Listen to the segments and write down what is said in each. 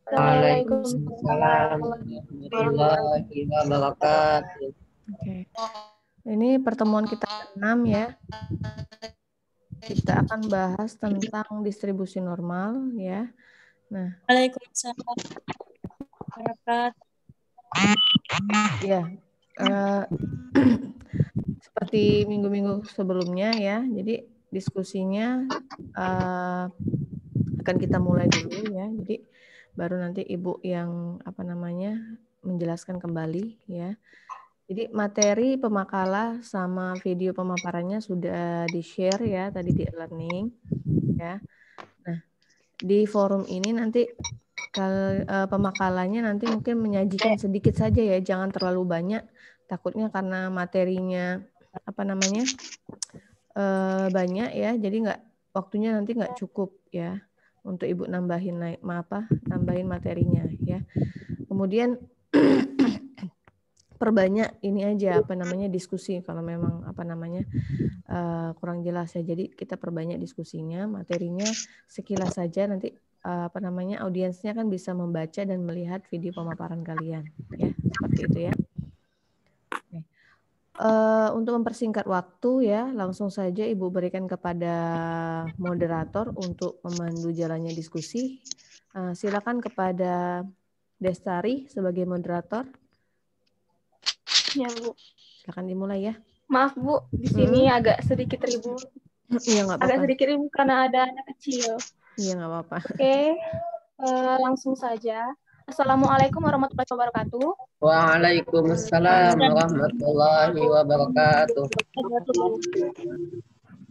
Waalaikumsalam warahmatullahi wabarakatuh. Oke. Ini pertemuan kita ke-6 ya. Kita akan bahas tentang distribusi normal ya. Nah, Waalaikumsalam warahmatullahi ya. Seperti minggu-minggu sebelumnya ya. Jadi diskusinya akan kita mulai dulu ya. Jadi baru nanti Ibu yang menjelaskan kembali ya. Jadi materi pemakalah sama video pemaparannya sudah di-share ya tadi di e-learning ya. Nah, di forum ini nanti pemakalahnya nanti mungkin menyajikan sedikit saja ya, jangan terlalu banyak. Takutnya karena materinya banyak ya, jadi waktunya nanti nggak cukup ya untuk Ibu nambahin materinya ya. Kemudian perbanyak ini aja diskusi kalau memang kurang jelas ya. Jadi kita perbanyak diskusinya, materinya sekilas saja nanti audiensnya kan bisa membaca dan melihat video pemaparan kalian ya, seperti itu ya. Oke. Untuk mempersingkat waktu ya, langsung saja Ibu berikan kepada moderator untuk memandu jalannya diskusi. Silakan kepada Destari sebagai moderator. Ya, Bu. Silakan dimulai ya. Maaf, Bu, di sini agak sedikit ribut. Iya, nggak apa-apa. Agak sedikit ribut karena ada anak kecil. Iya, nggak apa-apa. Oke, langsung saja. Assalamualaikum warahmatullahi wabarakatuh. Waalaikumsalam warahmatullahi wabarakatuh.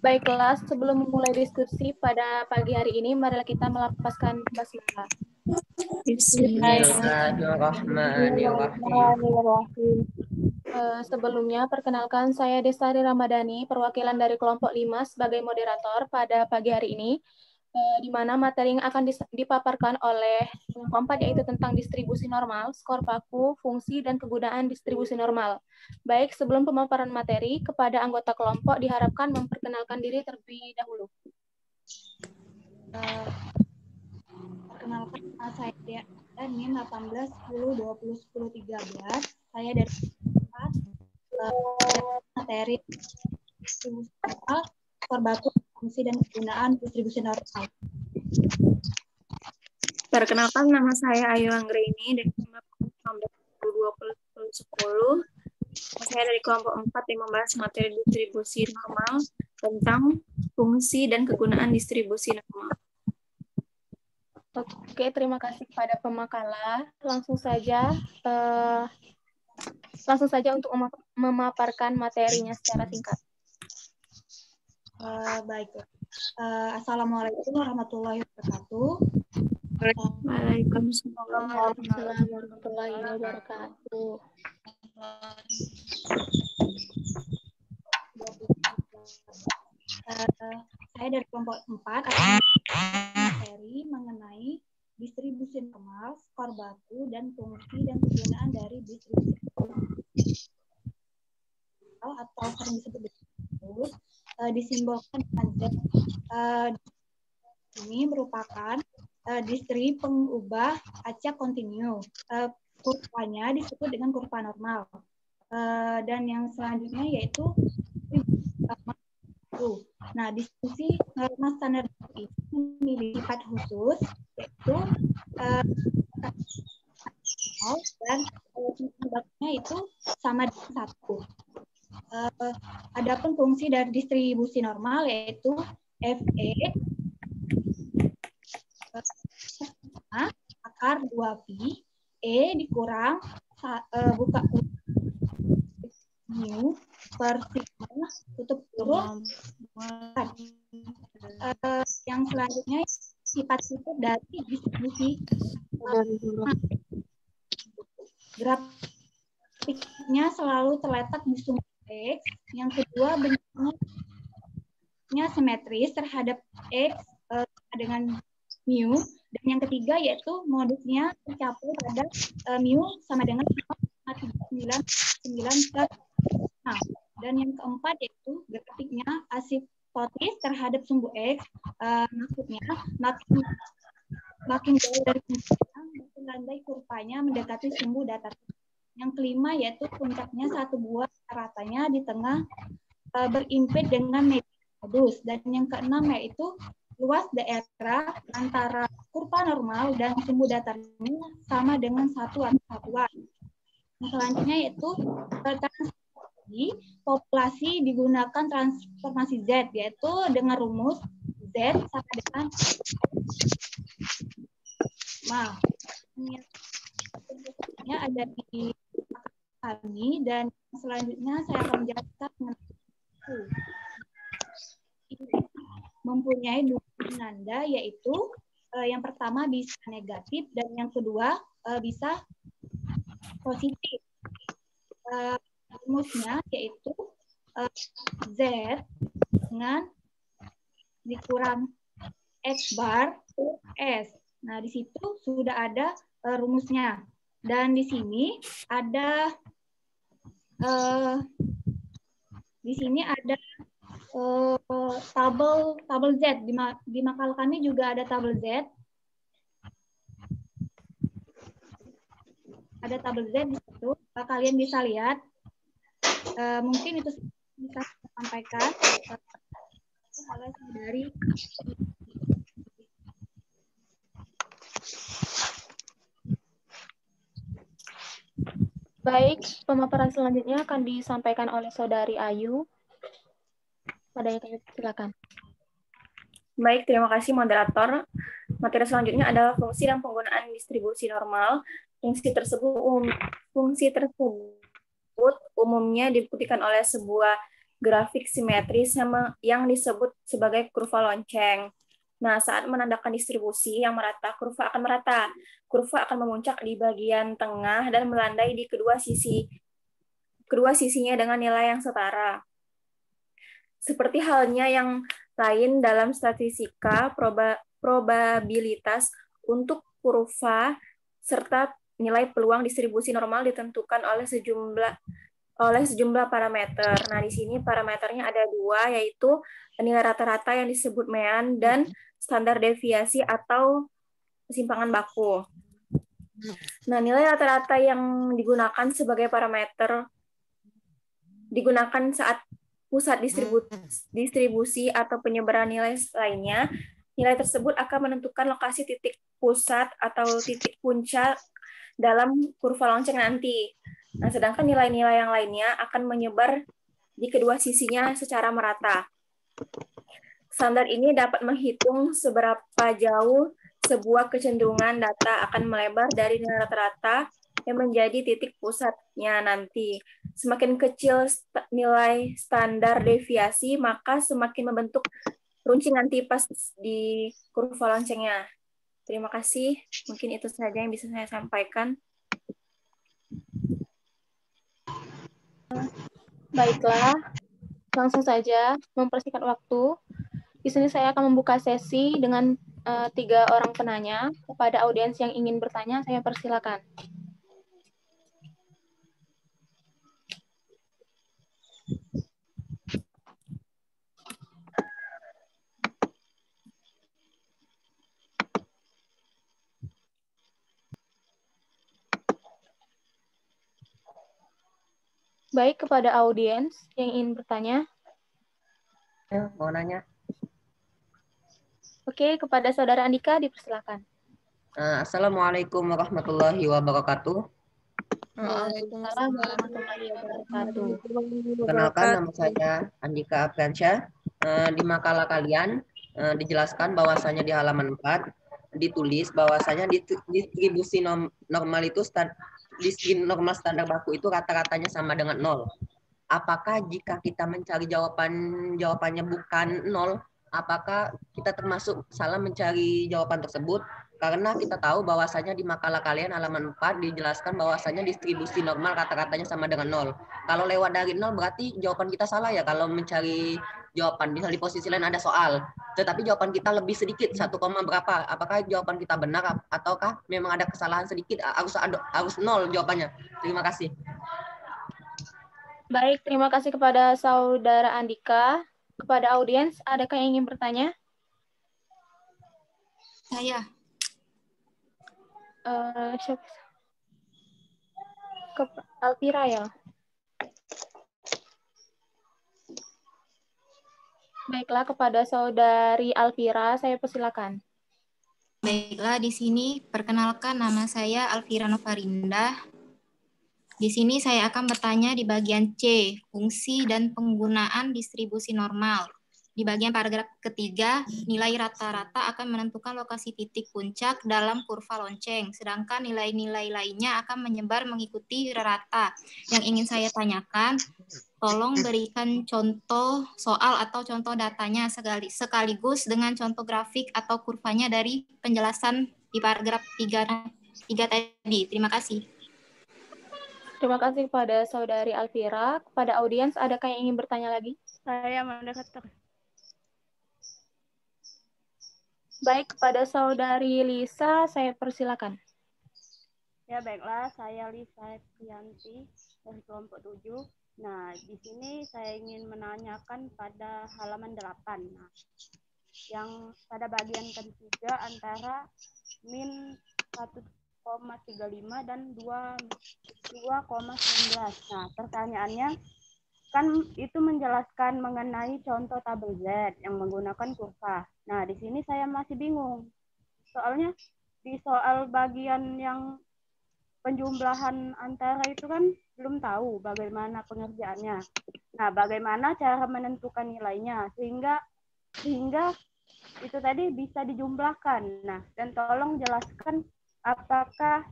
Baiklah, sebelum memulai diskusi pada pagi hari ini, marilah kita melafazkan basmalah. Bismillahirrahmanirrahim. Sebelumnya, perkenalkan saya Destari Ramadhani, perwakilan dari kelompok 5 sebagai moderator pada pagi hari ini, di mana materi yang akan dipaparkan oleh kelompok 4 yaitu tentang distribusi normal, skor baku, fungsi, dan kegunaan distribusi normal. Baik, sebelum pemaparan materi, kepada anggota kelompok diharapkan memperkenalkan diri terlebih dahulu. Perkenalkan, saya NIM 18 10 20 10 13. Saya dari 4 materi distribusi normal, skor baku, fungsi, dan kegunaan distribusi normal. Perkenalkan, nama saya Ayu Anggraini dari kelompok 20 Saya dari kelompok 4 yang membahas materi distribusi normal tentang fungsi dan kegunaan distribusi normal. Oke, terima kasih kepada pemakalah. Langsung saja untuk memaparkan materinya secara singkat. Baiklah. Assalamualaikum warahmatullahi wabarakatuh. Waalaikumsalam warahmatullahi wabarakatuh. Saya dari kelompok 4 akan materi mengenai distribusi normal, skor baku, dan fungsi dan kegunaan dari distribusi normal atau sering disebut diskus, disimbolkan dengan Z. Ini merupakan distri pengubah acak kontinu. Kurvanya disebut dengan kurva normal. Dan yang selanjutnya yaitu nah, distribusi normal standar ini memiliki sifat khusus yaitu dan bakunya itu sama dengan 1. Adapun fungsi dari distribusi normal yaitu FE akar 2pi E dikurang buka mu per sigma tutup kurung. Yang selanjutnya sifat-sifat dari distribusi grafiknya selalu terletak di sumber X. Yang kedua, bentuknya simetris terhadap X dengan mu. Dan yang ketiga yaitu modusnya tercapai pada mu sama dengan 0,399 Nah, dan yang keempat yaitu grafiknya asimptotis terhadap sumbu X, maksudnya makin jauh dari sumbunya landai kurvanya mendekati sumbu datar. Yang kelima yaitu puncaknya satu buah ratanya di tengah berimpit dengan media modus. Dan yang keenam yaitu luas daerah antara kurva normal dan sumbu datarnya sama dengan satu atau satuan. Yang selanjutnya yaitu populasi digunakan transformasi Z, yaitu dengan rumus Z sama dengan ini ada di kami, dan selanjutnya saya akan menjelaskan mempunyai dua penanda, yaitu yang pertama bisa negatif dan yang kedua bisa positif. Rumusnya yaitu Z dengan dikurang X bar S. Nah, di situ sudah ada rumusnya. Dan di sini ada tabel Z. Di makal kami juga ada tabel Z. Ada tabel Z di situ. Kalian bisa lihat. Mungkin itu bisa saya sampaikan oleh saudari. Baik, pemaparan selanjutnya akan disampaikan oleh Saudari Ayu. Silakan. Baik, terima kasih moderator. Materi selanjutnya adalah fungsi dan penggunaan distribusi normal. Fungsi tersebut umumnya dibuktikan oleh sebuah grafik simetris yang disebut sebagai kurva lonceng. Nah, saat menandakan distribusi yang merata, kurva akan merata. Kurva akan memuncak di bagian tengah dan melandai di kedua sisinya dengan nilai yang setara. Seperti halnya yang lain dalam statistika, probabilitas untuk kurva serta nilai peluang distribusi normal ditentukan oleh sejumlah parameter. Nah, di sini parameternya ada dua, yaitu nilai rata-rata yang disebut mean dan standar deviasi atau kesimpangan baku. Nah, nilai rata-rata yang digunakan sebagai parameter digunakan saat pusat distribusi atau penyebaran nilai lainnya. Nilai tersebut akan menentukan lokasi titik pusat atau titik puncak dalam kurva lonceng nanti. Nah, sedangkan nilai-nilai yang lainnya akan menyebar di kedua sisinya secara merata. Standar ini dapat menghitung seberapa jauh sebuah kecenderungan data akan melebar dari nilai rata-rata yang menjadi titik pusatnya nanti. Semakin kecil nilai standar deviasi, maka semakin membentuk runcing antipas di kurva loncengnya. Terima kasih. Mungkin itu saja yang bisa saya sampaikan. Baiklah, langsung saja mempersingkat waktu. Di sini saya akan membuka sesi dengan 3 orang penanya. Kepada audiens yang ingin bertanya, saya persilakan. Baik, kepada audiens yang ingin bertanya. Mau nanya. Oke, kepada Saudara Andika dipersilakan. Assalamualaikum warahmatullahi wabarakatuh. Waalaikumsalam warahmatullahi wabarakatuh. Perkenalkan, nama saya Andika Apriansyah. Di makalah kalian dijelaskan bahwasanya di halaman 4 ditulis bahwasanya distribusi normal itu normal standar baku itu rata-ratanya sama dengan 0. Apakah jika kita mencari jawabannya bukan 0, apakah kita termasuk salah mencari jawaban tersebut? Karena kita tahu bahwasanya di makalah kalian halaman 4 dijelaskan bahwasanya distribusi normal rata-ratanya sama dengan 0. Kalau lewat dari 0 berarti jawaban kita salah ya kalau mencari jawaban. Misal di posisi lain ada soal, tetapi jawaban kita lebih sedikit, 1, berapa. Apakah jawaban kita benar ataukah memang ada kesalahan sedikit, harus 0 jawabannya? Terima kasih. Baik, terima kasih kepada Saudara Andika. Kepada audiens, adakah yang ingin bertanya? Saya. Ke Alvira ya. Baiklah, kepada Saudari Alvira, saya persilakan. Baiklah, di sini perkenalkan nama saya Alvira Novarinda. Di sini saya akan bertanya di bagian C, fungsi dan penggunaan distribusi normal. Di bagian paragraf ketiga, nilai rata-rata akan menentukan lokasi titik puncak dalam kurva lonceng, sedangkan nilai-nilai lainnya akan menyebar mengikuti rata. Yang ingin saya tanyakan, tolong berikan contoh soal atau contoh datanya sekaligus dengan contoh grafik atau kurvanya dari penjelasan di paragraf 3 tadi. Terima kasih. Terima kasih kepada Saudari Alvira. Kepada audiens, adakah yang ingin bertanya lagi? Saya moderator. Baik, kepada Saudari Lisa, saya persilakan. Ya, baiklah, saya Lisa Priyanti dari kelompok 7. Nah, di sini saya ingin menanyakan pada halaman 8. Nah, yang pada bagian ketiga antara min 1,35 dan 2,19. Nah, pertanyaannya kan itu menjelaskan mengenai contoh tabel Z yang menggunakan kurva. Nah, di sini saya masih bingung. Soalnya di soal bagian yang penjumlahan antara itu kan belum tahu bagaimana pengerjaannya. Nah, bagaimana cara menentukan nilainya sehingga itu tadi bisa dijumlahkan. Nah, dan tolong jelaskan apakah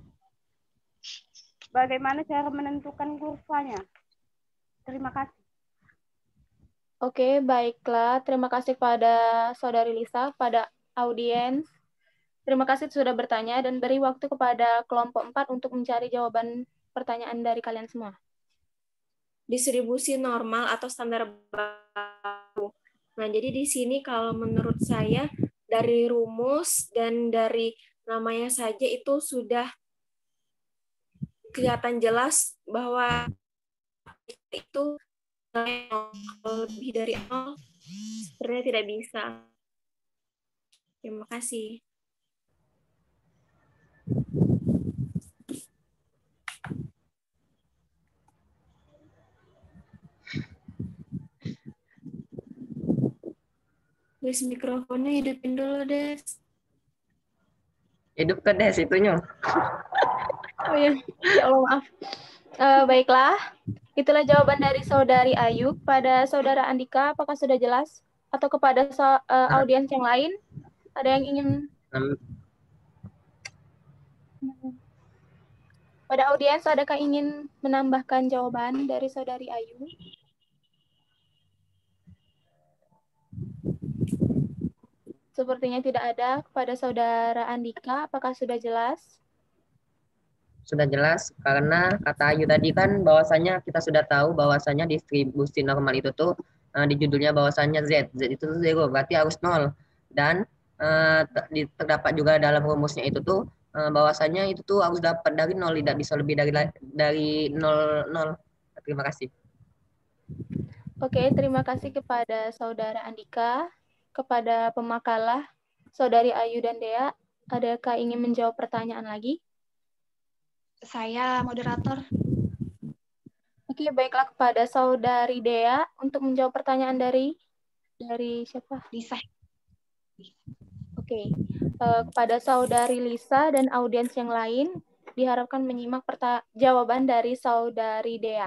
bagaimana cara menentukan kurvanya. Terima kasih. Oke, baiklah. Terima kasih pada Saudari Lisa, pada audiens. Terima kasih sudah bertanya dan beri waktu kepada kelompok 4 untuk mencari jawaban pertanyaan dari kalian semua. Distribusi normal atau standar baku. Nah, jadi di sini kalau menurut saya dari rumus dan dari namanya saja itu sudah kelihatan jelas bahwa itu lebih dari 0 sebenarnya tidak bisa. Terima kasih. Des, mikrofonnya hidupin dulu, Des. Hidup ke Des itunya. Oh ya, ya Allah maaf. Baiklah, itulah jawaban dari Saudari Ayu. Pada Saudara Andika, apakah sudah jelas? Atau kepada audiens yang lain, ada yang ingin? Pada audiens, adakah ingin menambahkan jawaban dari Saudari Ayu? Sepertinya tidak ada. Kepada Saudara Andika, apakah sudah jelas? Sudah jelas, karena kata Ayu tadi kan bahwasanya kita sudah tahu bahwasanya distribusi normal itu tuh di judulnya bahwasanya Z itu 0, berarti harus 0. Dan terdapat juga dalam rumusnya itu tuh bahwasanya itu tuh harus dapat dari 0, tidak bisa lebih dari 0. Terima kasih. Oke, terima kasih kepada Saudara Andika. Kepada pemakalah, Saudari Ayu dan Dea, adakah ingin menjawab pertanyaan lagi? Saya moderator. Oke, baiklah kepada Saudari Dea untuk menjawab pertanyaan dari siapa? Lisa. Oke, kepada Saudari Lisa dan audiens yang lain, diharapkan menyimak jawaban dari Saudari Dea.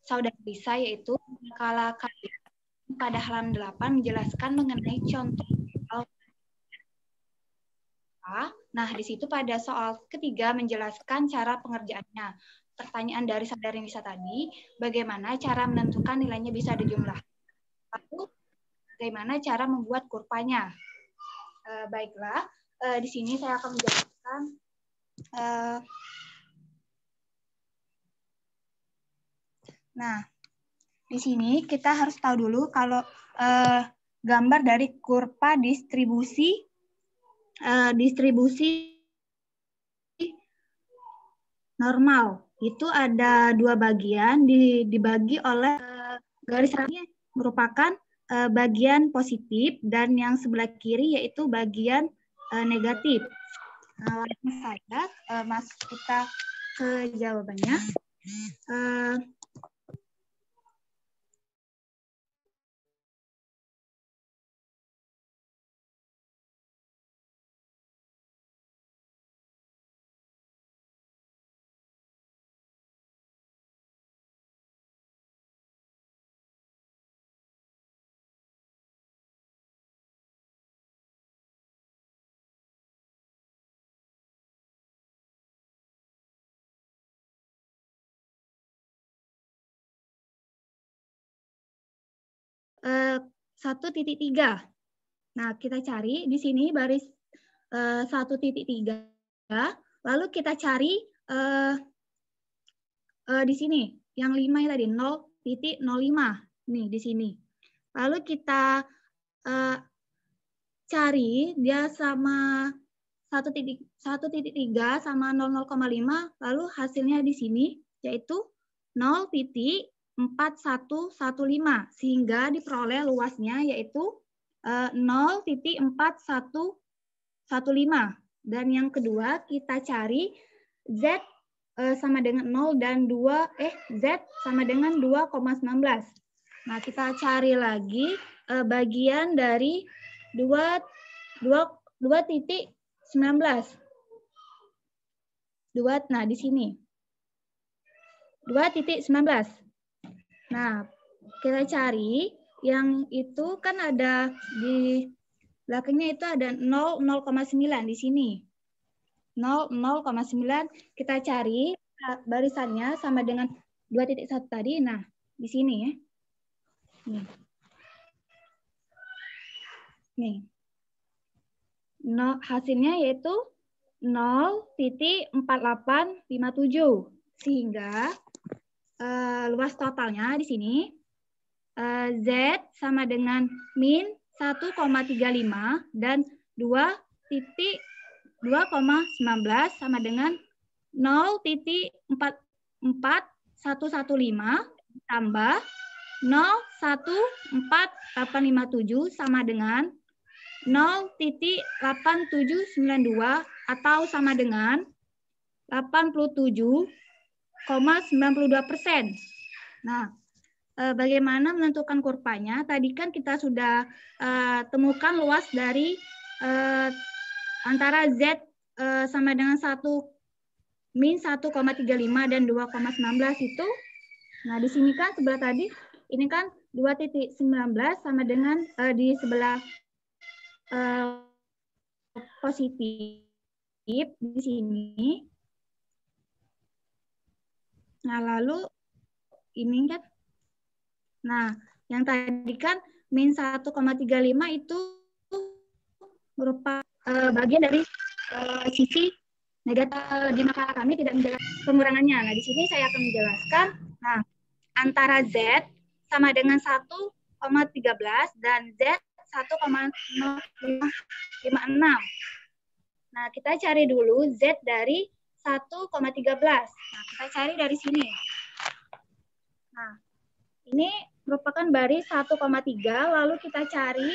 Saudari Lisa, yaitu kalau pada halaman 8 menjelaskan mengenai contoh. Nah, di situ pada soal ketiga menjelaskan cara pengerjaannya. Pertanyaan dari Saudari Lisa tadi, bagaimana cara menentukan nilainya bisa dijumlah? Lalu, bagaimana cara membuat kurvanya? Baiklah, di sini saya akan menjelaskan. Nah, di sini kita harus tahu dulu kalau gambar dari kurva distribusi normal itu ada dua bagian, dibagi oleh garis rangnya merupakan bagian positif dan yang sebelah kiri yaitu bagian negatif. Nah, langsung saja masuk kita ke jawabannya. Uh, 1.3. Nah, kita cari di sini baris 1.3. Lalu kita cari di sini yang 5 tadi 0.05. Nih di sini. Lalu kita cari dia sama 1.3 sama 0,5, lalu hasilnya di sini yaitu 0.4115 sehingga diperoleh luasnya yaitu 0.4115. Dan yang kedua kita cari Z sama dengan 0 dan Z sama dengan 2,19. Nah, kita cari lagi bagian dari 2.19. Nah, di sini 2.19. Nah, kita cari yang itu kan ada di belakangnya itu ada 0,9 di sini. 0,9 kita cari barisannya sama dengan 2.1 tadi. Nah, di sini ya. Nih. Hasilnya yaitu 0.4857 sehingga luas totalnya di sini Z sama dengan min 1,35 dan 2.19 sama dengan 0.4415 tambah 0,14857 sama dengan 0.8792 atau sama dengan 87,92%. Nah, bagaimana menentukan kurvanya? Tadi kan kita sudah temukan luas dari antara Z sama dengan min 1,35 dan 2,19 itu. Nah, di sini kan sebelah tadi, ini kan 2.19 sama dengan di sebelah positif di sini. Nah, lalu ini kan, nah yang tadi kan min 1,35 itu merupakan bagian dari sisi negatif. Di makalah kami tidak menjelaskan pengurangannya. Nah, di sini saya akan menjelaskan. Nah, antara Z sama dengan 1,13 dan Z 1,056. Nah, kita cari dulu Z dari 1,13. Nah, kita cari dari sini. Nah, ini merupakan baris 1,3, lalu kita cari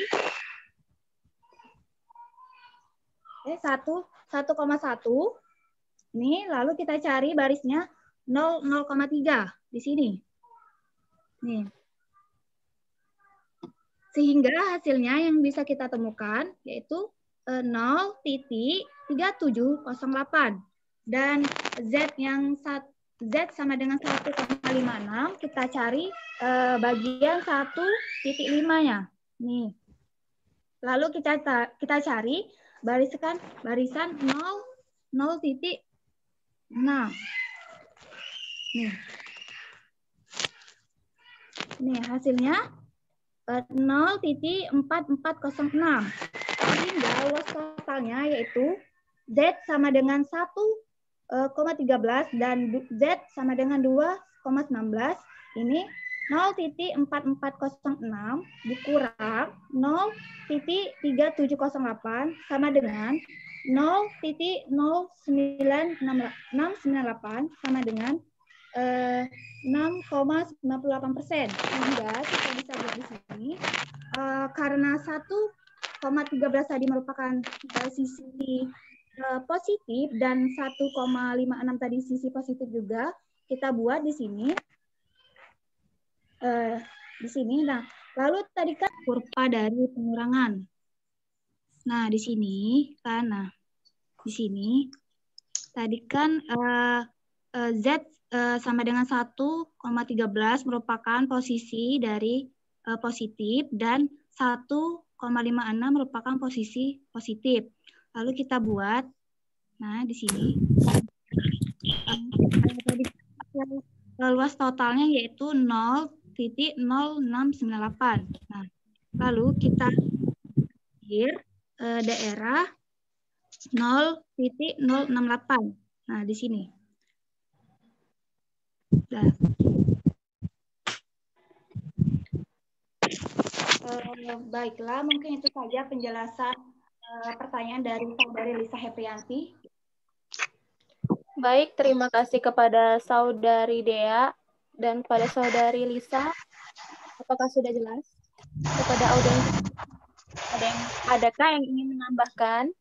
1,1. Ini lalu kita cari barisnya 0,3 di sini. Nih. Sehingga hasilnya yang bisa kita temukan yaitu 0.3708 dan Z sama dengan 1,56 kita cari bagian 1.5-nya. Nih. Lalu kita cari barisan 0.6. Nih hasilnya 0.4406 sehingga luas totalnya yaitu Z sama dengan 1,13 dan Z sama dengan 2,19 ini 0.4406 dikurang 0.3708 sama dengan 0.09698 sama dengan 6,98%. Sehingga kita bisa lihat di sini, karena 1,13 tadi merupakan sisi positif dan 1,56 tadi sisi positif juga, kita buat di sini. Nah, lalu tadi kan kurva dari pengurangan. Nah, di sini kan, di sini tadi kan Z sama dengan 1,13 merupakan posisi dari positif dan 1,56 merupakan posisi positif. Lalu kita buat, nah di sini luas totalnya yaitu 0,0698. Nah, lalu kita daerah 0,068. Nah, di sini. Nah. Baiklah, mungkin itu saja penjelasan pertanyaan dari Saudari Lisa Heprianti. Baik, terima kasih kepada Saudari Dea dan kepada Saudari Lisa. Apakah sudah jelas? Kepada audiens, adakah yang ingin menambahkan?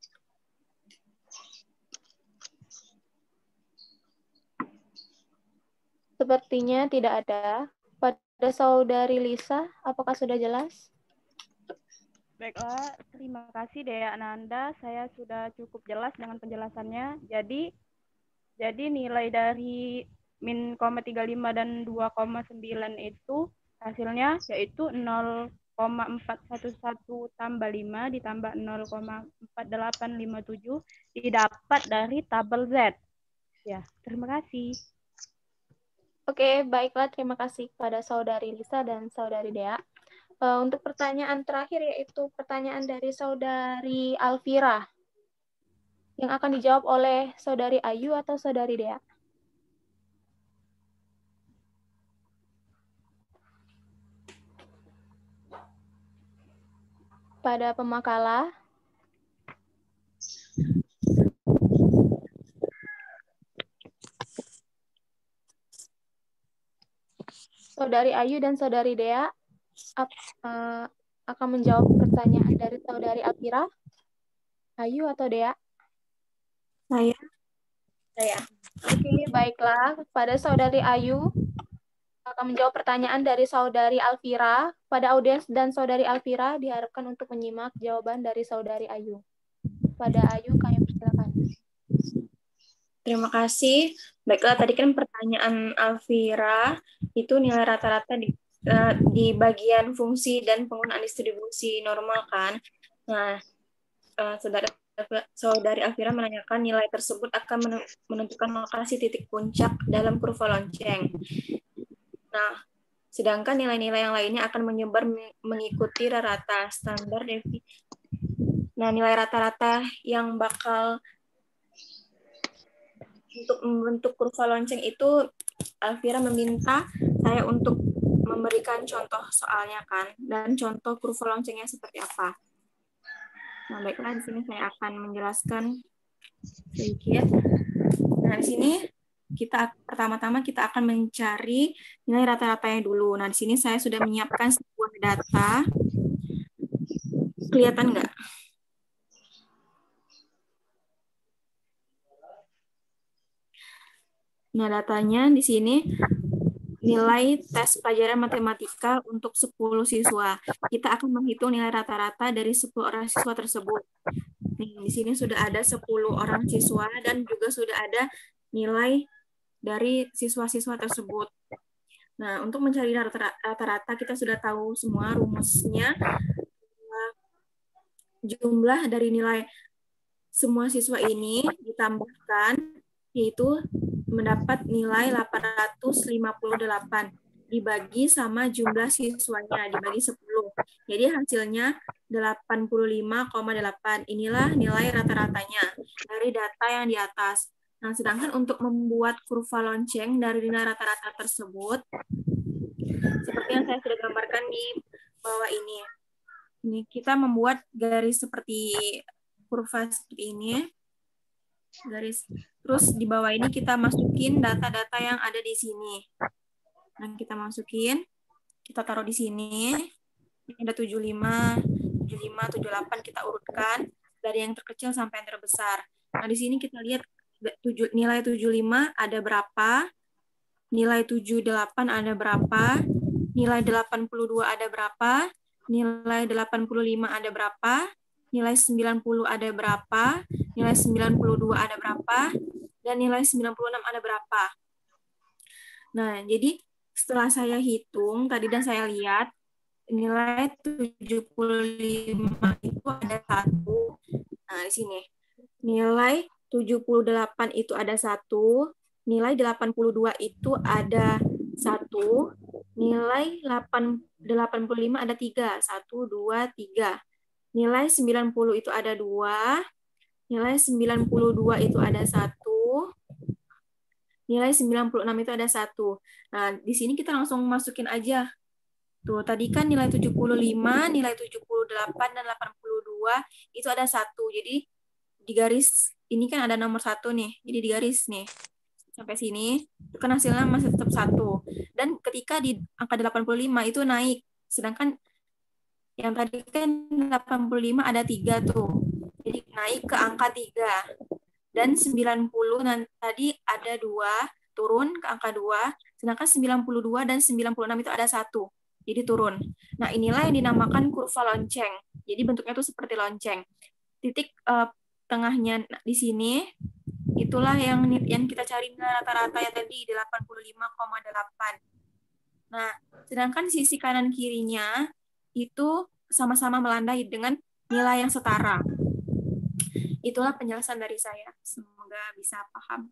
Sepertinya tidak ada. Pada Saudari Lisa, apakah sudah jelas? Baiklah, terima kasih Dea Ananda. Saya sudah cukup jelas dengan penjelasannya. Jadi nilai dari min 0,35 dan 2,9 itu hasilnya yaitu 0,411 tambah 5 ditambah 0,4857 didapat dari tabel Z. Ya, terima kasih. Oke, baiklah. Terima kasih kepada Saudari Lisa dan Saudari Dea. Untuk pertanyaan terakhir yaitu pertanyaan dari Saudari Alfira yang akan dijawab oleh Saudari Ayu atau Saudari Dea. Pada pemakalah, Saudari Ayu dan Saudari Dea akan menjawab pertanyaan dari Saudari Alfira. Ayu atau Dea? Saya. Oke, baiklah. Pada Saudari Ayu akan menjawab pertanyaan dari Saudari Alfira. Pada audiens dan Saudari Alfira diharapkan untuk menyimak jawaban dari Saudari Ayu. Pada Ayu, kami persilakan. Terima kasih. Baiklah, tadi kan pertanyaan Alfira itu nilai rata-rata di bagian fungsi dan penggunaan distribusi normal kan. Nah, Saudari Alfira menanyakan nilai tersebut akan menentukan lokasi titik puncak dalam kurva lonceng. Nah, sedangkan nilai-nilai yang lainnya akan menyebar mengikuti rata standar deviasi. Nah, nilai rata-rata yang bakal untuk membentuk kurva lonceng itu Alfira meminta saya untuk memberikan contoh soalnya kan, dan contoh kurva loncengnya seperti apa. Nah, baiklah, di sini saya akan menjelaskan sedikit. Nah, di sini pertama-tama kita akan mencari nilai rata-ratanya dulu. Nah, di sini saya sudah menyiapkan sebuah data. Kelihatan nggak? Nah, datanya di sini nilai tes pelajaran matematika untuk 10 siswa. Kita akan menghitung nilai rata-rata dari 10 orang siswa tersebut. Nih, di sini sudah ada 10 orang siswa dan juga sudah ada nilai dari siswa-siswa tersebut. Nah, untuk mencari rata-rata kita sudah tahu semua rumusnya. Jumlah dari nilai semua siswa ini ditambahkan yaitu mendapat nilai 858 dibagi sama jumlah siswanya dibagi 10. Jadi hasilnya 85,8. Inilah nilai rata-ratanya dari data yang di atas. Nah, sedangkan untuk membuat kurva lonceng dari nilai rata-rata tersebut, seperti yang saya sudah gambarkan di bawah ini. Ini kita membuat garis seperti kurva seperti ini. garis. Terus di bawah ini kita masukin data-data yang ada di sini. Nah, kita masukin, kita taruh di sini. Ini ada 75, 75, 78 kita urutkan dari yang terkecil sampai yang terbesar. Nah, di sini kita lihat nilai 75 ada berapa, nilai 78 ada berapa, nilai 82 ada berapa, nilai 85 ada berapa, nilai 90 ada berapa, nilai 92 ada berapa, dan nilai 96 ada berapa. Nah, jadi setelah saya hitung tadi dan saya lihat, nilai 75 itu ada 1. Nah, di sini. Nilai 78 itu ada 1, nilai 82 itu ada 1, nilai 85 ada 3, 1, 2, 3. Nilai 90 itu ada 2, nilai 92 itu ada 1, nilai 96 itu ada 1. Nah, di sini kita langsung masukin aja. Tuh, tadi kan nilai 75, nilai 78, dan 82 itu ada 1. Jadi di garis ini kan ada nomor 1 nih. Jadi di garis nih. Sampai sini, itu kan hasilnya masih tetap 1. Dan ketika di angka 85 itu naik. Sedangkan yang tadi kan 85 ada 3 tuh. Jadi naik ke angka 3. Dan 90 tadi ada 2, turun ke angka 2. Sedangkan 92 dan 96 itu ada 1. Jadi turun. Nah, inilah yang dinamakan kurva lonceng. Jadi bentuknya itu seperti lonceng. Titik tengahnya di sini, itulah yang kita cari rata-rata yang tadi, 85,8. Nah, sedangkan sisi kanan kirinya itu sama-sama melandai dengan nilai yang setara. Itulah penjelasan dari saya. Semoga bisa paham.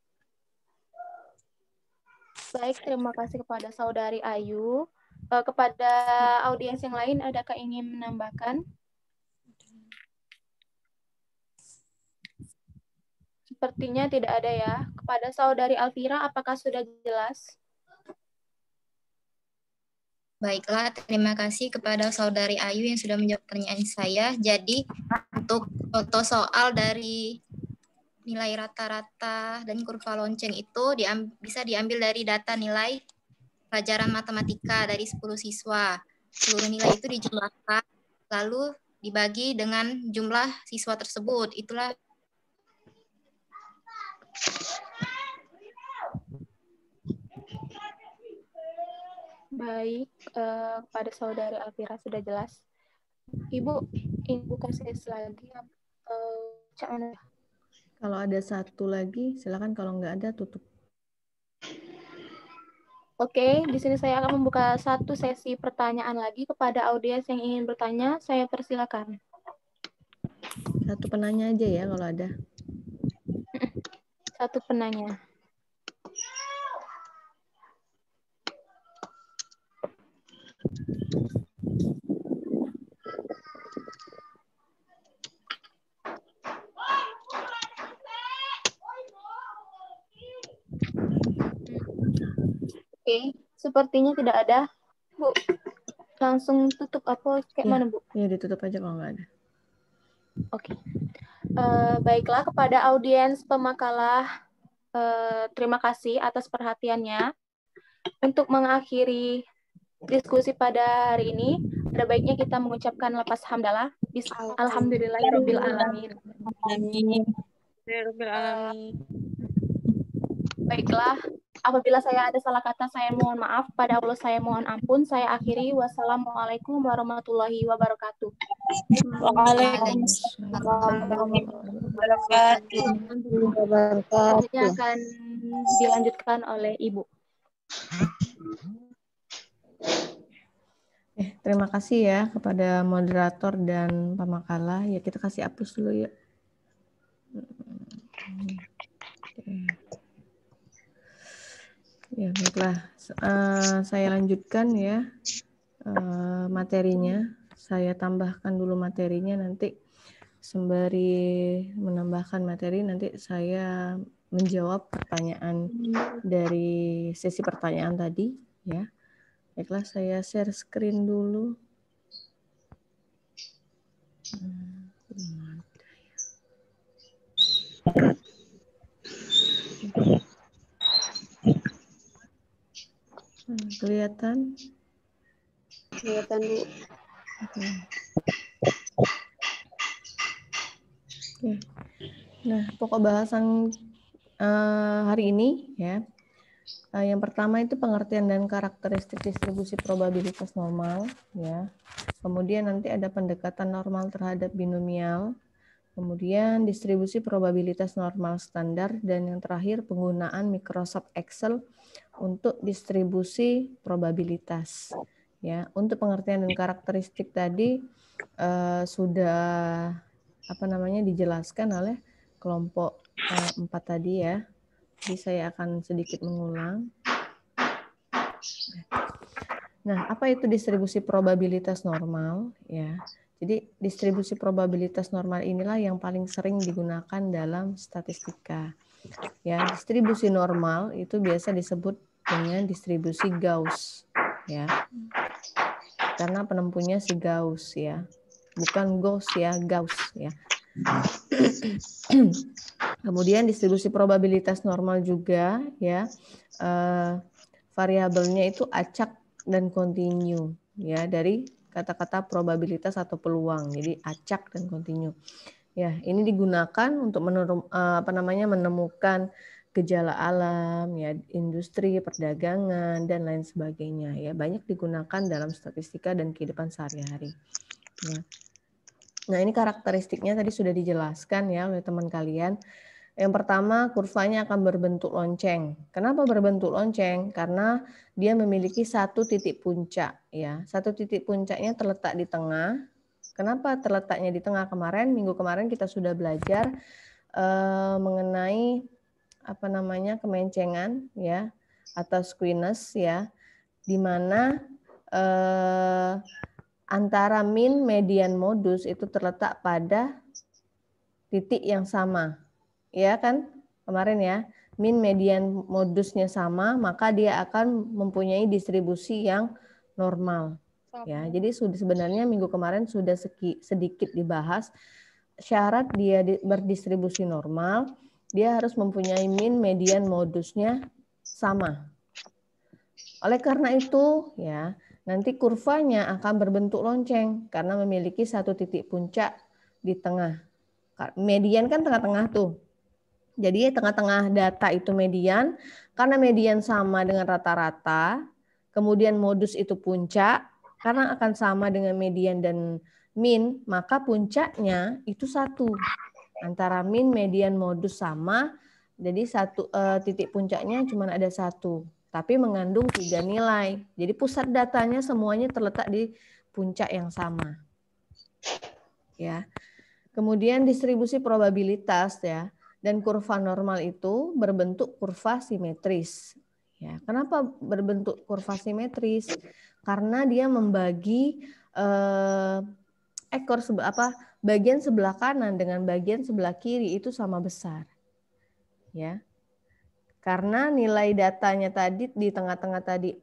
Baik, terima kasih kepada Saudari Ayu. Kepada audiens yang lain, adakah ingin menambahkan? Sepertinya tidak ada ya. Kepada Saudari Alfira, apakah sudah jelas? Baiklah, terima kasih kepada Saudari Ayu yang sudah menjawab pertanyaan saya. Jadi, untuk contoh soal dari nilai rata-rata dan kurva lonceng itu bisa diambil dari data nilai pelajaran matematika dari 10 siswa. Seluruh nilai itu dijumlahkan, lalu dibagi dengan jumlah siswa tersebut. Itulah. Baik, pada Saudari Alfira sudah jelas. Ibu, ingin buka sesi lagi. Kalau ada satu lagi, silakan. Kalau nggak ada, tutup. Oke, di sini saya akan membuka satu sesi pertanyaan lagi kepada audiens yang ingin bertanya. Saya persilakan. Satu penanya aja ya kalau ada. Satu penanya. Oke, sepertinya tidak ada. Bu, langsung tutup apa kayak ya, mana, Bu? Ya, ditutup aja kalau nggak ada. Oke. Baiklah, kepada audiens pemakalah, terima kasih atas perhatiannya. Untuk mengakhiri diskusi pada hari ini, ada baiknya kita mengucapkan lepas hamdalah. Alhamdulillahirabbil alamin. Baiklah, apabila saya ada salah kata, saya mohon maaf. Pada Allah saya mohon ampun. Saya akhiri. Wassalamualaikum warahmatullahi wabarakatuh. Waalaikumsalam warahmatullahi wabarakatuh. Selanjutnya akan dilanjutkan oleh Ibu. Terima kasih ya kepada moderator dan pemakalah. Ya, kita kasih hapus dulu ya. Ya, baiklah. Saya lanjutkan ya materinya. Saya tambahkan dulu materinya, nanti sembari menambahkan materi, nanti saya menjawab pertanyaan dari sesi pertanyaan tadi ya. Baiklah, saya share screen dulu. Kelihatan? Kelihatan, Bu. Oke. Oke. Nah, pokok bahasan hari ini ya. Yang pertama itu pengertian dan karakteristik distribusi probabilitas normal ya. Kemudian nanti ada pendekatan normal terhadap binomial. Kemudian distribusi probabilitas normal standar, dan yang terakhir penggunaan Microsoft Excel untuk distribusi probabilitas. Ya, untuk pengertian dan karakteristik tadi sudah dijelaskan oleh kelompok 4 tadi ya. Jadi saya akan sedikit mengulang. Nah, apa itu distribusi probabilitas normal ya? Jadi distribusi probabilitas normal inilah yang paling sering digunakan dalam statistika. Ya, distribusi normal itu biasa disebut dengan distribusi Gauss ya. Karena penempuhnya si Gauss ya. Bukan Gauss ya, Gauss ya. Kemudian distribusi probabilitas normal juga ya. Variabelnya itu acak dan kontinu ya, dari kata-kata probabilitas atau peluang. Jadi acak dan kontinu. Ya, ini digunakan untuk menemukan gejala alam ya, industri, perdagangan dan lain sebagainya ya. Banyak digunakan dalam statistika dan kehidupan sehari-hari. Ya. Nah, ini karakteristiknya tadi sudah dijelaskan ya oleh teman kalian. Yang pertama, kurvanya akan berbentuk lonceng. Kenapa berbentuk lonceng? Karena dia memiliki satu titik puncak ya. Satu titik puncaknya terletak di tengah. Kenapa terletaknya di tengah? Minggu kemarin kita sudah belajar mengenai kemencengan ya atau squeeness ya, di mana antara min, median, modus itu terletak pada titik yang sama. Ya kan? Kemarin ya, min, median, modusnya sama, maka dia akan mempunyai distribusi yang normal. Ya, jadi sebenarnya minggu kemarin sudah sedikit dibahas syarat dia berdistribusi normal, dia harus mempunyai min, median, modusnya sama. Oleh karena itu, ya, nanti kurvanya akan berbentuk lonceng karena memiliki satu titik puncak di tengah. Median kan tengah-tengah tuh. Jadi tengah-tengah data itu median, karena median sama dengan rata-rata, kemudian modus itu puncak, karena akan sama dengan median dan min, maka puncaknya itu satu. Antara min, median, modus sama, jadi titik puncaknya cuma ada satu, tapi mengandung 3 nilai. Jadi pusat datanya semuanya terletak di puncak yang sama. Ya. Kemudian distribusi probabilitas ya. Dan kurva normal itu berbentuk kurva simetris. Ya, kenapa berbentuk kurva simetris? Karena dia membagi bagian sebelah kanan dengan bagian sebelah kiri itu sama besar. Ya. Karena nilai datanya tadi di tengah-tengah tadi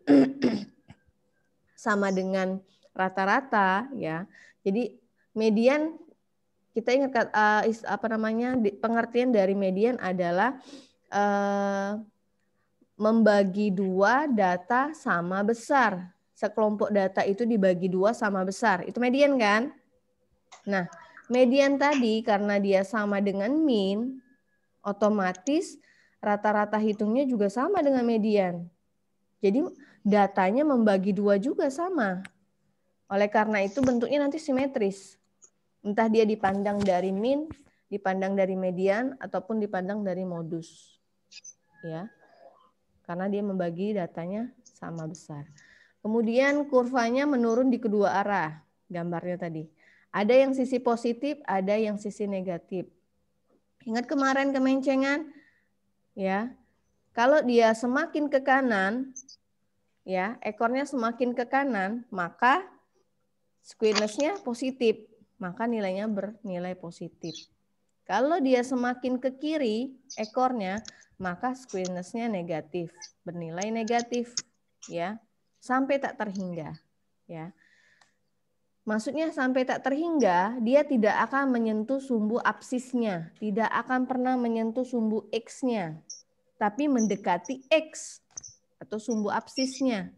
sama dengan rata-rata ya. Jadi median, kita ingat pengertian dari median adalah membagi dua data sama besar. Sekelompok data itu dibagi dua sama besar. Itu median kan? Nah, median tadi karena dia sama dengan min, otomatis rata-rata hitungnya juga sama dengan median. Jadi datanya membagi dua juga sama. Oleh karena itu bentuknya nanti simetris. Entah dia dipandang dari min, dipandang dari median, ataupun dipandang dari modus. Ya. Karena dia membagi datanya sama besar. Kemudian kurvanya menurun di kedua arah. Gambarnya tadi. Ada yang sisi positif, ada yang sisi negatif. Ingat kemarin kemencengan? Ya. Kalau dia semakin ke kanan, ya, ekornya semakin ke kanan, maka squeeness-nya positif. Maka nilainya bernilai positif. Kalau dia semakin ke kiri ekornya, maka squeeness-nya negatif, bernilai negatif, ya, sampai tak terhingga, ya. Maksudnya sampai tak terhingga, dia tidak akan menyentuh sumbu absisnya, tidak akan pernah menyentuh sumbu X-nya, tapi mendekati X atau sumbu absisnya,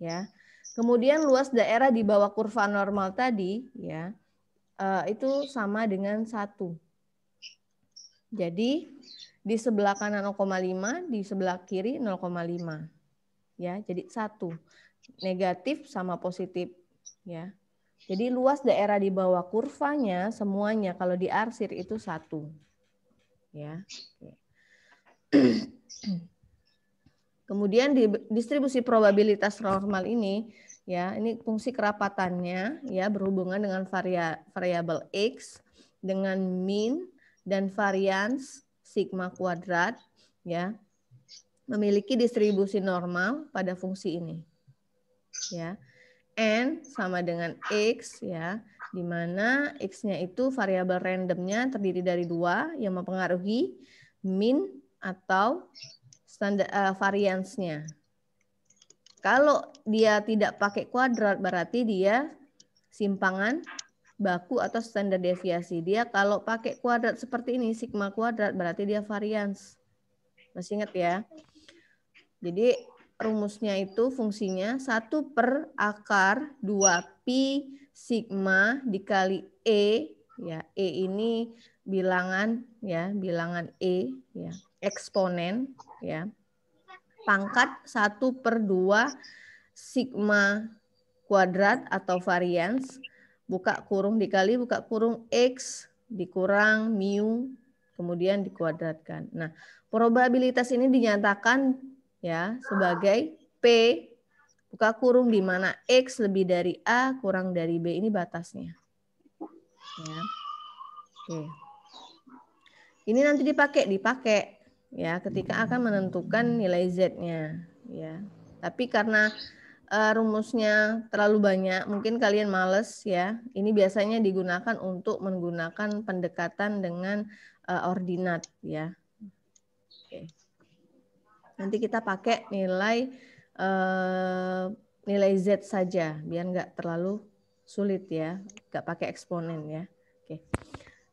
ya. Kemudian luas daerah di bawah kurva normal tadi, ya, itu sama dengan 1. Jadi di sebelah kanan 0,5, di sebelah kiri 0,5. Ya, jadi 1. Negatif sama positif, ya. Jadi luas daerah di bawah kurvanya semuanya kalau diarsir itu 1. Ya. Kemudian di distribusi probabilitas normal ini, ya, ini fungsi kerapatannya, ya, berhubungan dengan variabel X dengan mean dan varians sigma kuadrat, ya, memiliki distribusi normal pada fungsi ini, ya. N sama dengan X, ya, di mana X-nya itu variabel randomnya terdiri dari 2 yang mempengaruhi mean atau standar variansnya. Kalau dia tidak pakai kuadrat berarti dia simpangan baku atau standar deviasi. Dia kalau pakai kuadrat seperti ini sigma kuadrat berarti dia varians. Masih ingat ya? Jadi rumusnya itu fungsinya 1 per akar 2 pi sigma dikali E, ya. E ini bilangan, ya, bilangan E, ya, eksponen, ya. Pangkat 1 per 2 sigma kuadrat atau varians, buka kurung dikali buka kurung X dikurang mu, kemudian dikuadratkan. Nah, probabilitas ini dinyatakan, ya, sebagai P buka kurung di mana X lebih dari A kurang dari B, ini batasnya. Ya. Oke. Ini nanti dipakai, ya, ketika akan menentukan nilai Z-nya, ya. Tapi karena rumusnya terlalu banyak, mungkin kalian males, ya. Ini biasanya digunakan untuk menggunakan pendekatan dengan ordinat, ya. Oke. Nanti kita pakai nilai nilai Z saja biar nggak terlalu sulit, ya, nggak pakai eksponen, ya. Oke.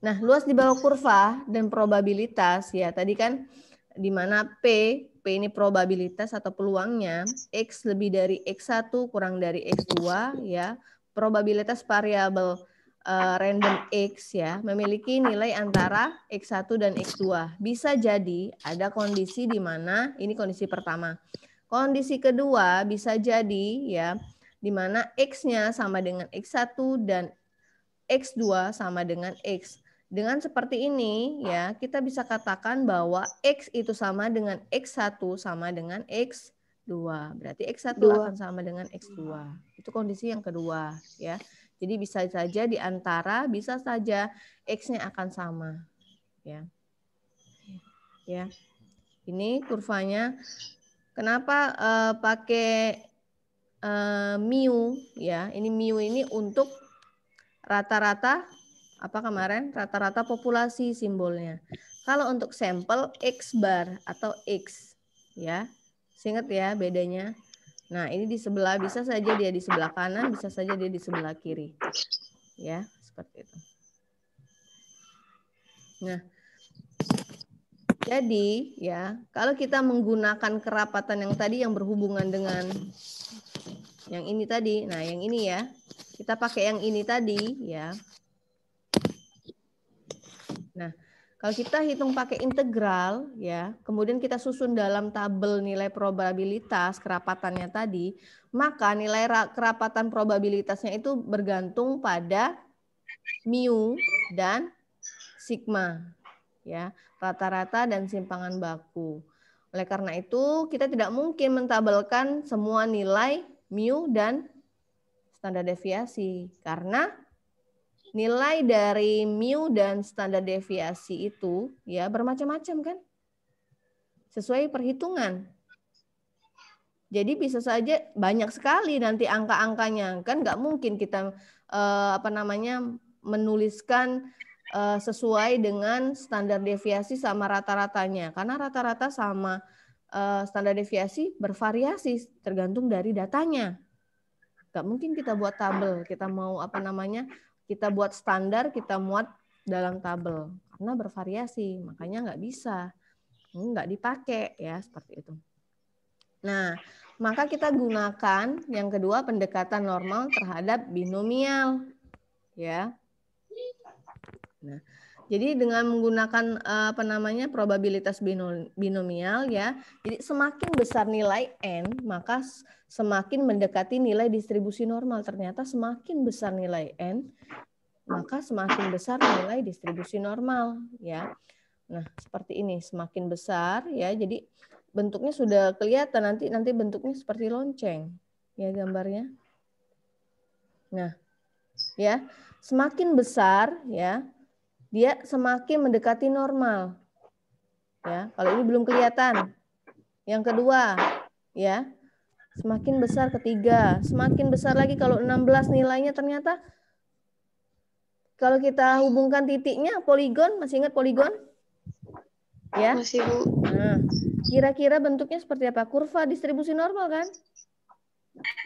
Nah, luas di bawah kurva dan probabilitas, ya, tadi kan di mana P ini probabilitas atau peluangnya, X lebih dari X1 kurang dari X2, ya, probabilitas variabel random X, ya, memiliki nilai antara X1 dan X2. Bisa jadi ada kondisi di mana, ini kondisi pertama. Kondisi kedua bisa jadi, ya, di mana X-nya sama dengan X1 dan X2 sama dengan X. Dengan seperti ini, ya, kita bisa katakan bahwa X itu sama dengan X1 sama dengan X2. Berarti X1 akan sama dengan X2. Itu kondisi yang kedua, ya. Jadi bisa saja di antara, bisa saja X-nya akan sama, ya. Ya. Ini kurvanya. Kenapa pakai mu, ya? Ini mu ini untuk rata-rata apa kemarin? Rata-rata populasi simbolnya. Kalau untuk sampel X bar atau X, ya. Ingat ya bedanya. Nah, ini di sebelah, bisa saja dia di sebelah kanan, bisa saja dia di sebelah kiri. Ya, seperti itu. Nah, jadi, ya, kalau kita menggunakan kerapatan yang tadi yang berhubungan dengan yang ini tadi. Nah, yang ini, ya. Kita pakai yang ini tadi, ya. Nah, kalau kita hitung pakai integral, ya, kemudian kita susun dalam tabel nilai probabilitas kerapatannya tadi, maka nilai kerapatan probabilitasnya itu bergantung pada mu dan sigma, ya, rata-rata dan simpangan baku. Oleh karena itu, kita tidak mungkin mentabelkan semua nilai mu dan standar deviasi karena nilai dari mu dan standar deviasi itu, ya, bermacam-macam kan? Sesuai perhitungan. Jadi bisa saja banyak sekali nanti angka-angkanya. Kan nggak mungkin kita menuliskan sesuai dengan standar deviasi sama rata-ratanya. Karena rata-rata sama standar deviasi bervariasi tergantung dari datanya. Nggak mungkin kita buat tabel, kita mau kita buat standar, kita muat dalam tabel karena bervariasi, makanya nggak bisa, nggak dipakai, ya, seperti itu. Nah, maka kita gunakan yang kedua pendekatan normal terhadap binomial, ya. Nah, jadi dengan menggunakan probabilitas binomial, ya. Jadi semakin besar nilai n, maka semakin mendekati nilai distribusi normal. Ternyata semakin besar nilai n, maka semakin besar nilai distribusi normal, ya. Nah, seperti ini, semakin besar, ya. Jadi bentuknya sudah kelihatan, nanti bentuknya seperti lonceng, ya gambarnya. Nah, ya, semakin besar, ya, dia semakin mendekati normal. Ya, kalau ini belum kelihatan. Yang kedua, ya, semakin besar ketiga, semakin besar lagi kalau 16 nilainya ternyata kalau kita hubungkan titiknya poligon, masih ingat poligon? Ya. Masih, Bu. Nah, kira-kira bentuknya seperti apa? Kurva distribusi normal kan?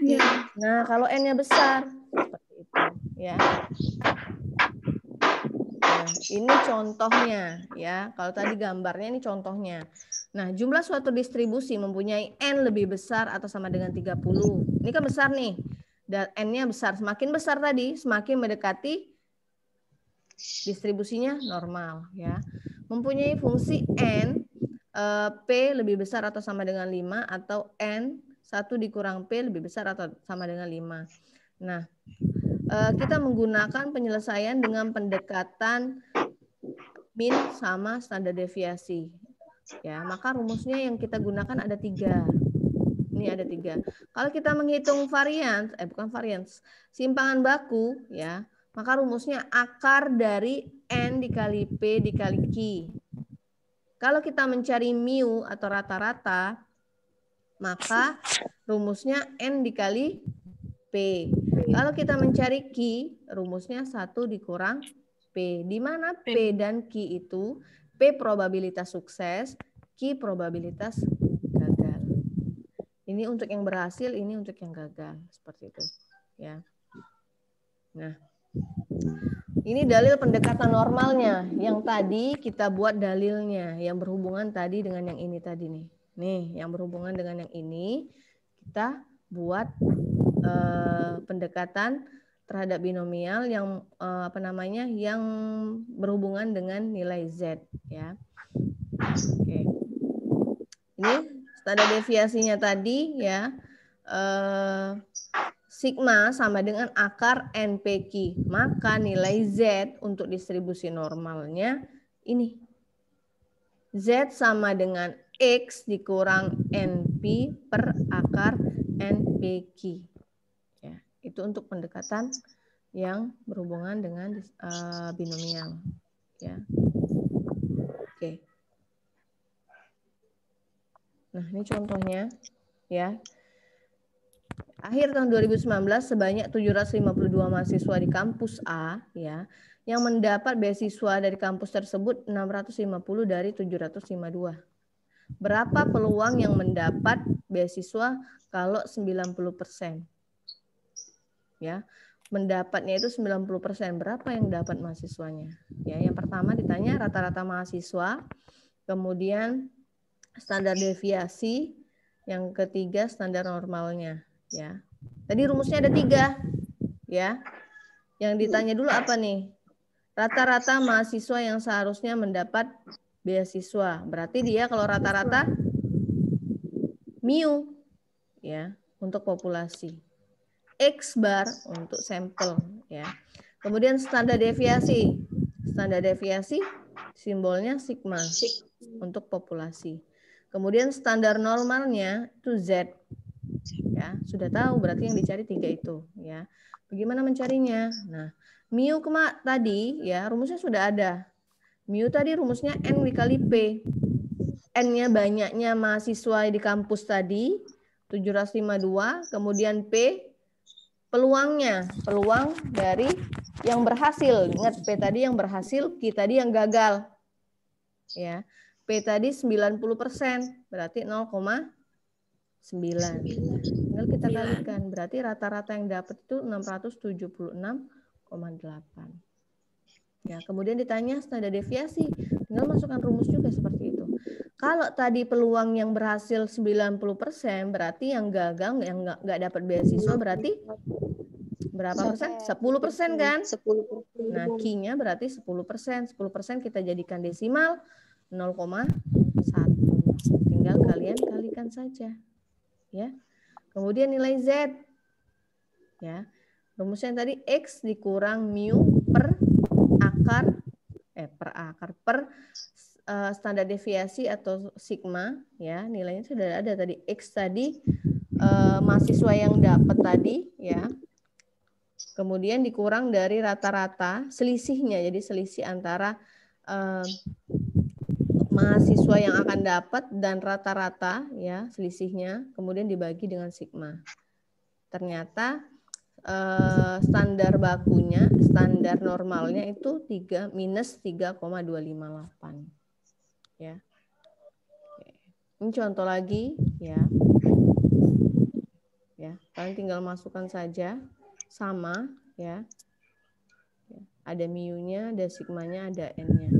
Ya. Nah, kalau n-nya besar seperti itu, ya. Nah, ini contohnya, ya. Kalau tadi gambarnya ini contohnya. Nah, jumlah suatu distribusi mempunyai n lebih besar atau sama dengan 30. Ini kan besar nih. Dan n-nya besar. Semakin besar tadi, semakin mendekati distribusinya normal, ya. Mempunyai fungsi n, p lebih besar atau sama dengan 5 atau n 1 dikurang p lebih besar atau sama dengan 5. Nah, kita menggunakan penyelesaian dengan pendekatan min sama standar deviasi. Ya, maka rumusnya yang kita gunakan ada 3. Ini ada 3. Kalau kita menghitung varians, simpangan baku, ya, maka rumusnya akar dari n dikali p dikali q. Kalau kita mencari mu atau rata-rata, maka rumusnya n dikali p. Kalau kita mencari q, rumusnya 1 dikurang p. Di mana p dan q itu, p probabilitas sukses, q probabilitas gagal. Ini untuk yang berhasil, ini untuk yang gagal, seperti itu, ya. Nah, ini dalil pendekatan normalnya. Yang tadi kita buat dalilnya, yang berhubungan tadi dengan yang ini tadi nih. Nih, yang berhubungan dengan yang ini, kita buat pendekatan terhadap binomial yang yang berhubungan dengan nilai z, ya. Oke. Ini standar deviasinya tadi, ya. Sigma sama dengan akar NPQ. Maka nilai Z untuk distribusi normalnya ini. Z sama dengan X dikurang NP per akar NPQ. Ya, itu untuk pendekatan yang berhubungan dengan binomial. Ya. Oke. Nah, ini contohnya, ya. Akhir tahun 2019 sebanyak 752 mahasiswa di kampus A, ya, yang mendapat beasiswa dari kampus tersebut 650 dari 752. Berapa peluang yang mendapat beasiswa kalau 90%? Ya, mendapatnya itu 90%. Berapa yang dapat mahasiswanya? Ya, yang pertama ditanya rata-rata mahasiswa, kemudian standar deviasi, yang ketiga standar normalnya. Ya, tadi rumusnya ada 3, ya. Yang ditanya dulu apa nih? Rata-rata mahasiswa yang seharusnya mendapat beasiswa. Berarti dia kalau rata-rata mu, ya, untuk populasi. X bar untuk sampel, ya. Kemudian standar deviasi. Standar deviasi simbolnya sigma untuk populasi. Kemudian standar normalnya itu Z. Ya, sudah tahu berarti yang dicari 3 itu, ya. Bagaimana mencarinya? Nah, mu tadi, ya, rumusnya sudah ada. Mu tadi rumusnya n dikali p. N-nya banyaknya mahasiswa di kampus tadi 752, kemudian p peluangnya, peluang dari yang berhasil. Ingat p tadi yang berhasil, q tadi yang gagal. Ya. P tadi 90%, berarti 0,9. Tinggal kita kalikan, berarti rata-rata yang dapat itu 676,8. Ya, kemudian ditanya standar deviasi, tinggal masukkan rumus juga seperti itu. Kalau tadi peluang yang berhasil 90%, berarti yang gagal, yang nggak dapat beasiswa berarti berapa persen? 10% kan? 10%. Nah, Q-nya berarti 10%. 10% kita jadikan desimal 0,1. Tinggal kalian kalikan saja. Ya. Kemudian nilai Z. Ya. Rumusnya tadi X dikurang mu per standar deviasi atau sigma, ya, nilainya sudah ada tadi. X tadi mahasiswa yang dapat tadi, ya, kemudian dikurang dari rata-rata selisihnya, jadi selisih antara mahasiswa yang akan dapat dan rata-rata, ya, selisihnya, kemudian dibagi dengan sigma. Ternyata standar bakunya, standar normalnya itu minus 3,258. Ya. Oke. Ini contoh lagi, ya. Ya, kalian tinggal masukkan saja sama, ya. Ada mu-nya, ada sigmanya, ada n-nya.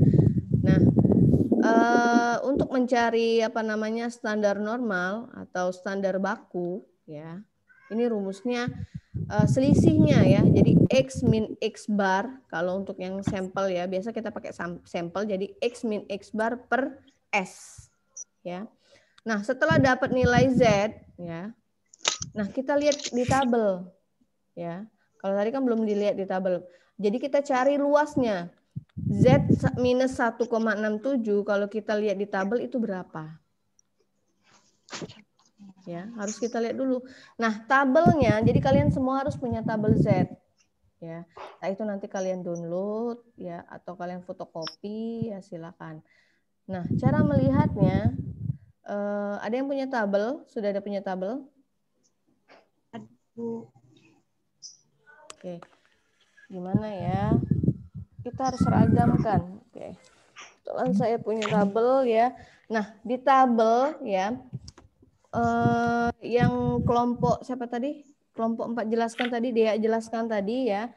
Nah, untuk mencari standar normal atau standar baku, ya. Ini rumusnya selisihnya, ya. Jadi X min X bar, kalau untuk yang sampel, ya, biasa kita pakai sampel, jadi X min X bar per S, ya. Nah, setelah dapat nilai Z, ya. Nah, kita lihat di tabel, ya. Kalau tadi kan belum dilihat di tabel. Jadi kita cari luasnya. Z minus 1,67, kalau kita lihat di tabel itu berapa? Ya, harus kita lihat dulu. Nah, tabelnya, jadi kalian semua harus punya tabel Z. Ya, nah itu nanti kalian download, ya, atau kalian fotokopi, ya silakan. Nah, cara melihatnya, ada yang punya tabel? Sudah ada punya tabel? Oke, gimana ya? Kita harus seragamkan. Oke, kebetulan saya punya tabel, ya. Nah, di tabel, ya. Yang kelompok siapa tadi? Kelompok 4 jelaskan tadi, Dea jelaskan tadi, ya.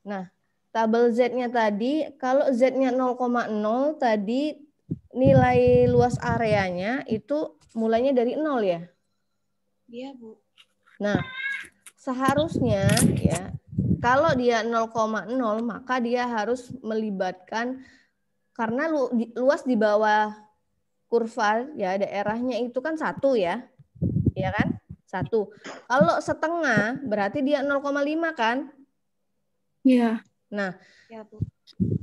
Nah, tabel Z-nya tadi, kalau Z-nya 0,0 tadi nilai luas areanya itu mulainya dari 0, ya? Iya, Bu. Nah, seharusnya, ya, kalau dia 0,0 maka dia harus melibatkan, karena luas di bawah kurva, ya, daerahnya itu kan 1, ya. Ya kan? 1. Kalau setengah berarti dia 0,5 kan? Iya. Nah, Ya, Bu.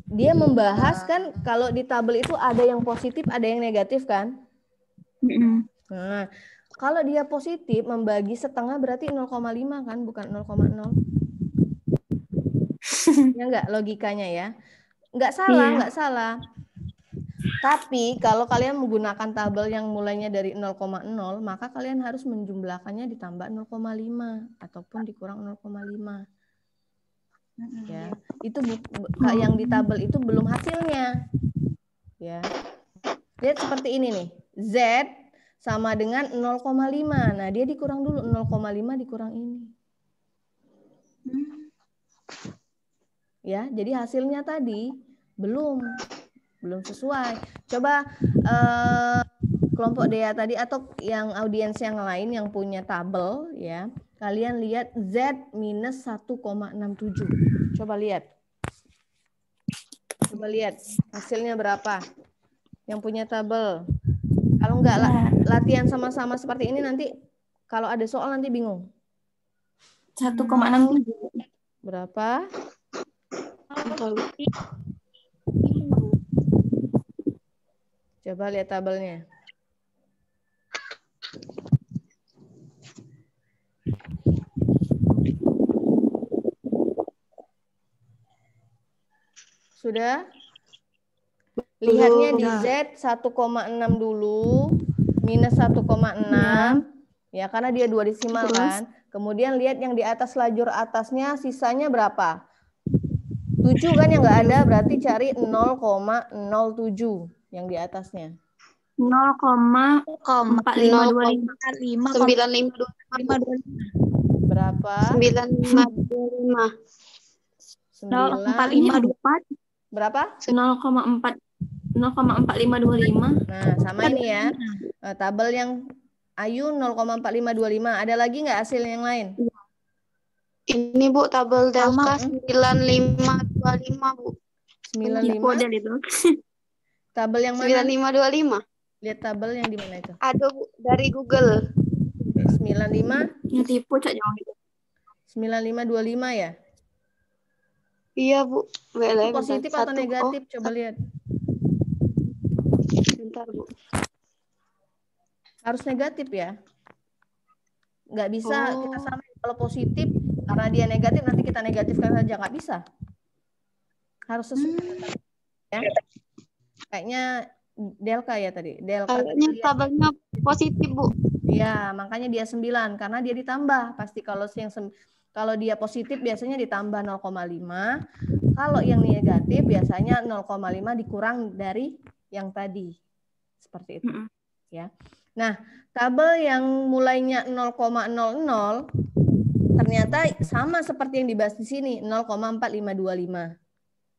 dia membahas kan kalau di tabel itu ada yang positif, ada yang negatif kan? Nah, kalau dia positif membagi setengah berarti 0,5 kan, bukan 0,0. Ya enggak logikanya, ya? Enggak salah, Iya. enggak salah. Tapi kalau kalian menggunakan tabel yang mulainya dari 0,0, maka kalian harus menjumlahkannya ditambah 0,5 ataupun dikurang 0,5. Ya, itu yang di tabel itu belum hasilnya. Ya. Lihat seperti ini nih. Z sama dengan 0,5. Nah, dia dikurang dulu 0,5 dikurang ini. Ya, jadi hasilnya tadi belum sesuai. Coba kelompok Dea tadi atau yang audiens yang lain yang punya tabel, ya, kalian lihat Z minus 1,67. Coba lihat. Coba lihat hasilnya berapa. Yang punya tabel. Kalau enggak latihan sama-sama seperti ini nanti kalau ada soal nanti bingung. 1,67. Berapa? Coba lihat tabelnya. Sudah? Lihatnya di Z 1,6 dulu, minus 1,6. Ya, karena dia 2 desimal kan. Kemudian lihat yang di atas lajur atasnya sisanya berapa? 7 kan yang nggak ada, berarti cari 0,07 yang di atasnya. 0,4525. Berapa? 9525. 0,4524. Berapa? 0,4. 0,4525. Nah, sama ini ya. Tabel yang Ayu 0,4525. Ada lagi nggak hasil yang lain? Ini Bu, tabel delta 9525 Bu. 95. itu. Tabel yang mana? 9525. Lihat tabel yang di mana itu? Ada Bu, dari Google. Oke, 95. Ya tipu Cak jangan gitu. 9525 ya? Iya Bu. Itu positif atau negatif? Coba lihat. Bentar Bu. Harus negatif ya. Nggak bisa kita samain kalau positif karena dia negatif nanti kita negatifkan saja, nggak bisa. Harus sesuai ya. Kayaknya delta ya tadi. Delta tabelnya positif Bu. Ya, makanya dia 9 karena dia ditambah. Pasti kalau dia positif biasanya ditambah 0,5. Kalau yang negatif biasanya 0,5 dikurang dari yang tadi. Seperti itu. Ya. Nah, tabel yang mulainya 0,00 ternyata sama seperti yang dibahas di sini, 0,4525.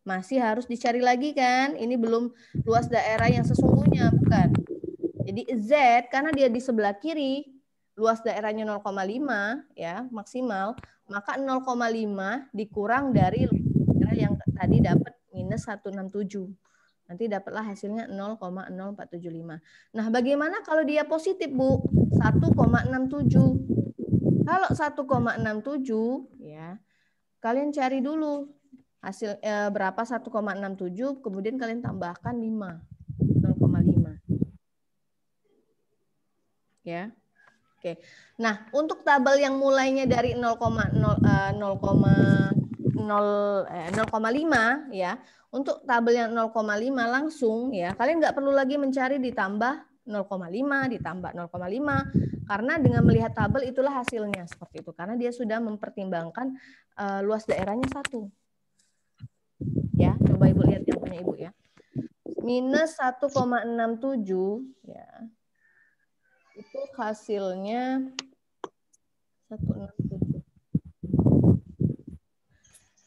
Masih harus dicari lagi kan? Ini belum luas daerah yang sesungguhnya, bukan? Jadi Z karena dia di sebelah kiri, luas daerahnya 0,5 ya, maksimal, maka 0,5 dikurang dari daerah yang tadi dapat minus 167. Nanti dapatlah hasilnya 0,0475. Nah, bagaimana kalau dia positif, Bu? 1,67. Kalau 1,67 ya, kalian cari dulu hasil berapa 1,67, kemudian kalian tambahkan 5. 0,5. Ya. Oke. Nah, untuk tabel yang mulainya dari 0,5 ya. Untuk tabel yang 0,5 langsung ya, kalian nggak perlu lagi mencari ditambah 0,5, ditambah 0,5 karena dengan melihat tabel itulah hasilnya seperti itu. Karena dia sudah mempertimbangkan luas daerahnya 1. Ya, coba Ibu lihat yang punya Ibu ya. Minus 1,67 ya. Itu hasilnya 167.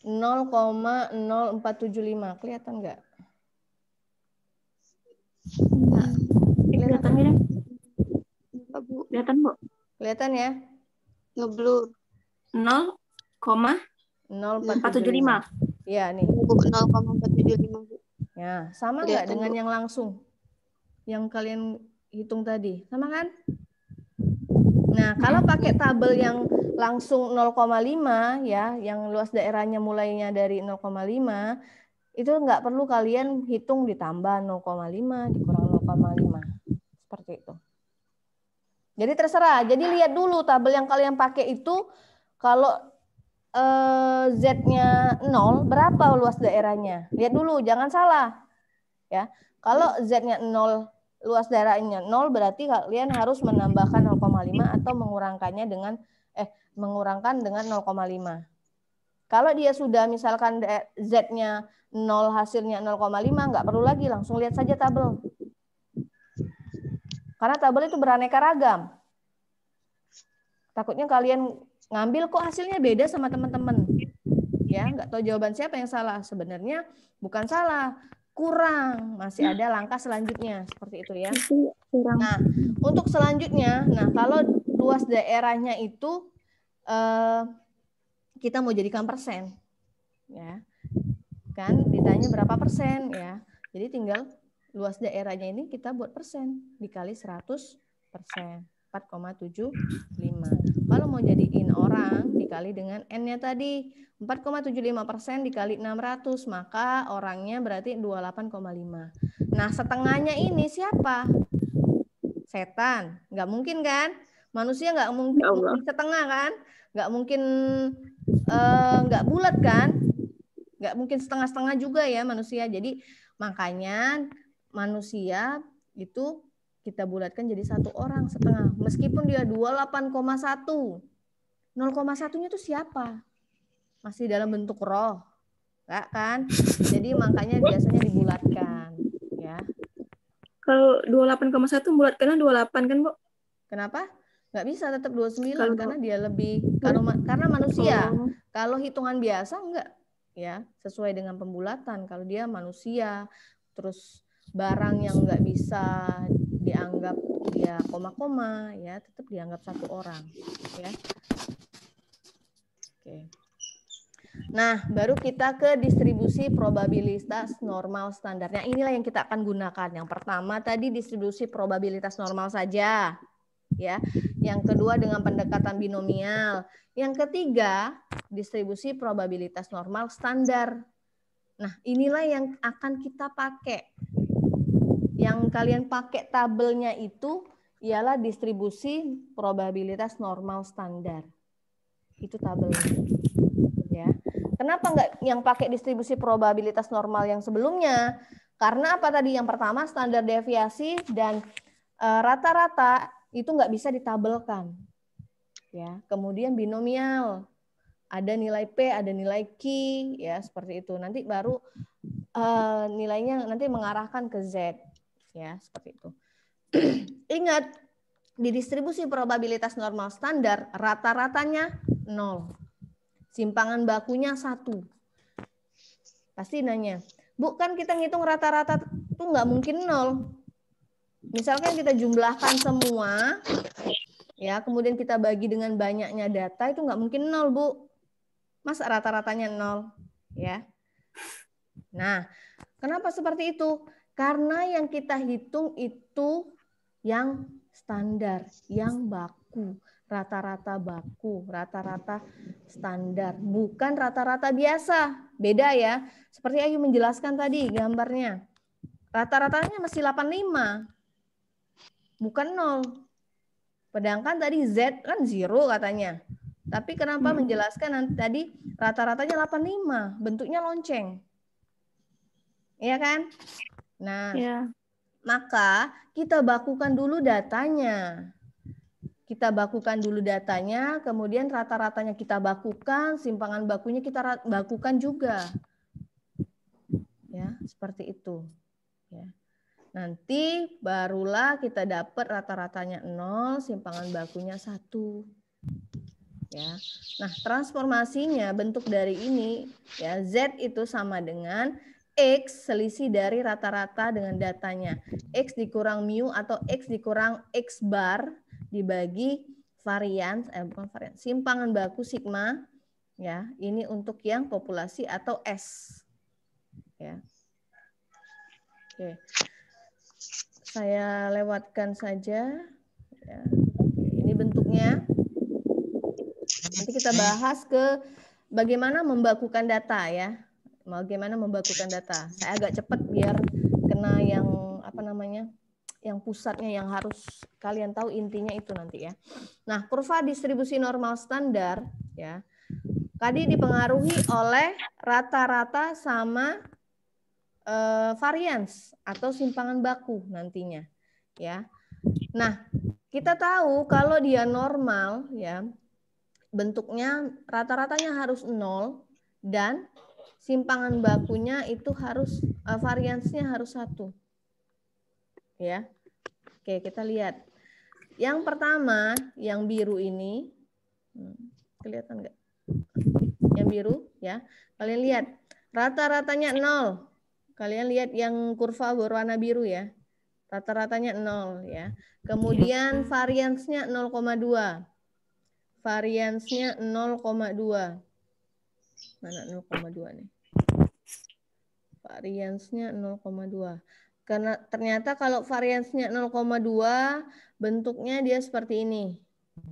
0,0475. Kelihatan nggak? Enggak. Kelihatan nggak? Kelihatan, Bu? Kelihatan ya? Ngeblur. 0,475. Iya, nih. 0,475, Bu. Ya, sama nggak dengan yang langsung? Yang kalian hitung tadi. Sama kan? Nah, kalau pakai tabel yang langsung 0,5 ya, yang luas daerahnya mulainya dari 0,5, itu nggak perlu kalian hitung ditambah 0,5 dikurang 0,5. Seperti itu. Jadi terserah. Jadi lihat dulu tabel yang kalian pakai itu kalau Z-nya 0, berapa luas daerahnya? Lihat dulu, jangan salah. Ya. Kalau Z-nya 0, luas daerahnya 0, berarti kalian harus menambahkan 0,5 atau mengurangkannya dengan mengurangkan dengan 0,5. Kalau dia sudah misalkan Z-nya 0, hasilnya 0,5, nggak perlu lagi, langsung lihat saja tabel. Karena tabel itu beraneka ragam. Takutnya kalian ngambil kok hasilnya beda sama teman-teman. Ya, nggak tahu jawaban siapa yang salah. Sebenarnya bukan salah, kurang. Masih ada langkah selanjutnya seperti itu ya. Nah, untuk selanjutnya, nah kalau luas daerahnya itu kita mau jadikan persen, ya, kan ditanya berapa persen ya. Jadi tinggal luas daerahnya ini kita buat persen dikali 100%, 4,75. Kalau mau jadiin orang dikali dengan N-nya tadi 4,75% dikali 600, maka orangnya berarti 28,5. Nah, setengahnya ini siapa? Setan. Nggak mungkin kan? Manusia nggak mungkin setengah kan? Nggak mungkin nggak bulat kan? Nggak mungkin setengah-setengah juga ya manusia. Jadi makanya manusia itu kita bulatkan jadi 1 orang setengah. Meskipun dia 28,1. 0,1-nya itu siapa? Masih dalam bentuk roh. Enggak kan? Jadi makanya biasanya dibulatkan. Ya. Kalau 28,1 bulatkannya 28 kan, Bu? Kenapa? Nggak bisa, tetap 29 karena dia lebih karena manusia. Kalau hitungan biasa enggak ya, sesuai dengan pembulatan. Kalau dia manusia terus barang yang nggak bisa dianggap dia koma-koma, ya tetap dianggap satu orang, ya. Oke. Nah, baru kita ke distribusi probabilitas normal standar. Nah, inilah yang kita akan gunakan. Yang pertama tadi distribusi probabilitas normal saja, ya. Yang kedua dengan pendekatan binomial. Yang ketiga, distribusi probabilitas normal standar. Nah, inilah yang akan kita pakai. Yang kalian pakai tabelnya itu ialah distribusi probabilitas normal standar. Itu tabelnya. Ya. Kenapa nggak yang pakai distribusi probabilitas normal yang sebelumnya? Karena apa tadi? Yang pertama standar deviasi dan rata-rata itu nggak bisa ditabelkan. Ya. Kemudian binomial, ada nilai P, ada nilai Q, ya seperti itu. Nanti baru nilainya nanti mengarahkan ke Z, ya seperti itu. Ingat, di distribusi probabilitas normal standar rata-ratanya 0. Simpangan bakunya 1. Pasti nanya, Bu, kan kita ngitung rata-rata itu nggak mungkin 0. Misalkan kita jumlahkan semua, ya, kemudian kita bagi dengan banyaknya data, itu nggak mungkin 0, Bu. Masa rata-ratanya 0? Ya. Nah, kenapa seperti itu? Karena yang kita hitung itu yang standar, yang baku. Rata-rata baku, rata-rata standar, bukan rata-rata biasa. Beda ya. Seperti Ayu menjelaskan tadi gambarnya. Rata-ratanya masih 85. Bukan 0. Sedangkan tadi Z kan 0 katanya. Tapi kenapa menjelaskan tadi rata-ratanya 85, bentuknya lonceng. Iya kan? Nah, maka kita bakukan dulu datanya. Kita bakukan dulu datanya, kemudian rata-ratanya kita bakukan, simpangan bakunya kita bakukan juga. Ya, seperti itu. Ya. Nanti barulah kita dapat rata-ratanya 0, simpangan bakunya 1. Ya. Nah, transformasinya bentuk dari ini, ya, Z itu sama dengan X selisih dari rata-rata dengan datanya. X dikurang mu atau X dikurang X bar dibagi varians, bukan varians, simpangan baku sigma, ya, ini untuk yang populasi atau S. Ya. Oke. Saya lewatkan saja. Ya. Ini bentuknya. Nanti kita bahas ke bagaimana membakukan data ya. Bagaimana membakukan data. Saya agak cepat biar kena yang apa namanya? Yang pusatnya yang harus kalian tahu intinya itu nanti ya. Nah, kurva distribusi normal standar ya. Tadi dipengaruhi oleh rata-rata sama varians atau simpangan baku nantinya ya. Nah, kita tahu kalau dia normal ya, bentuknya rata-ratanya harus 0 dan simpangan bakunya itu harus variansnya harus 1. Ya. Oke, kita lihat. Yang pertama, yang biru ini, kelihatan nggak? Yang biru, ya. Kalian lihat, rata-ratanya 0. Kalian lihat yang kurva berwarna biru ya. Rata-ratanya 0 ya. Kemudian variansnya 0,2. Variansnya 0,2. Mana 0,2 nih? Variansnya 0,2. Karena ternyata kalau variansnya 0,2 bentuknya dia seperti ini.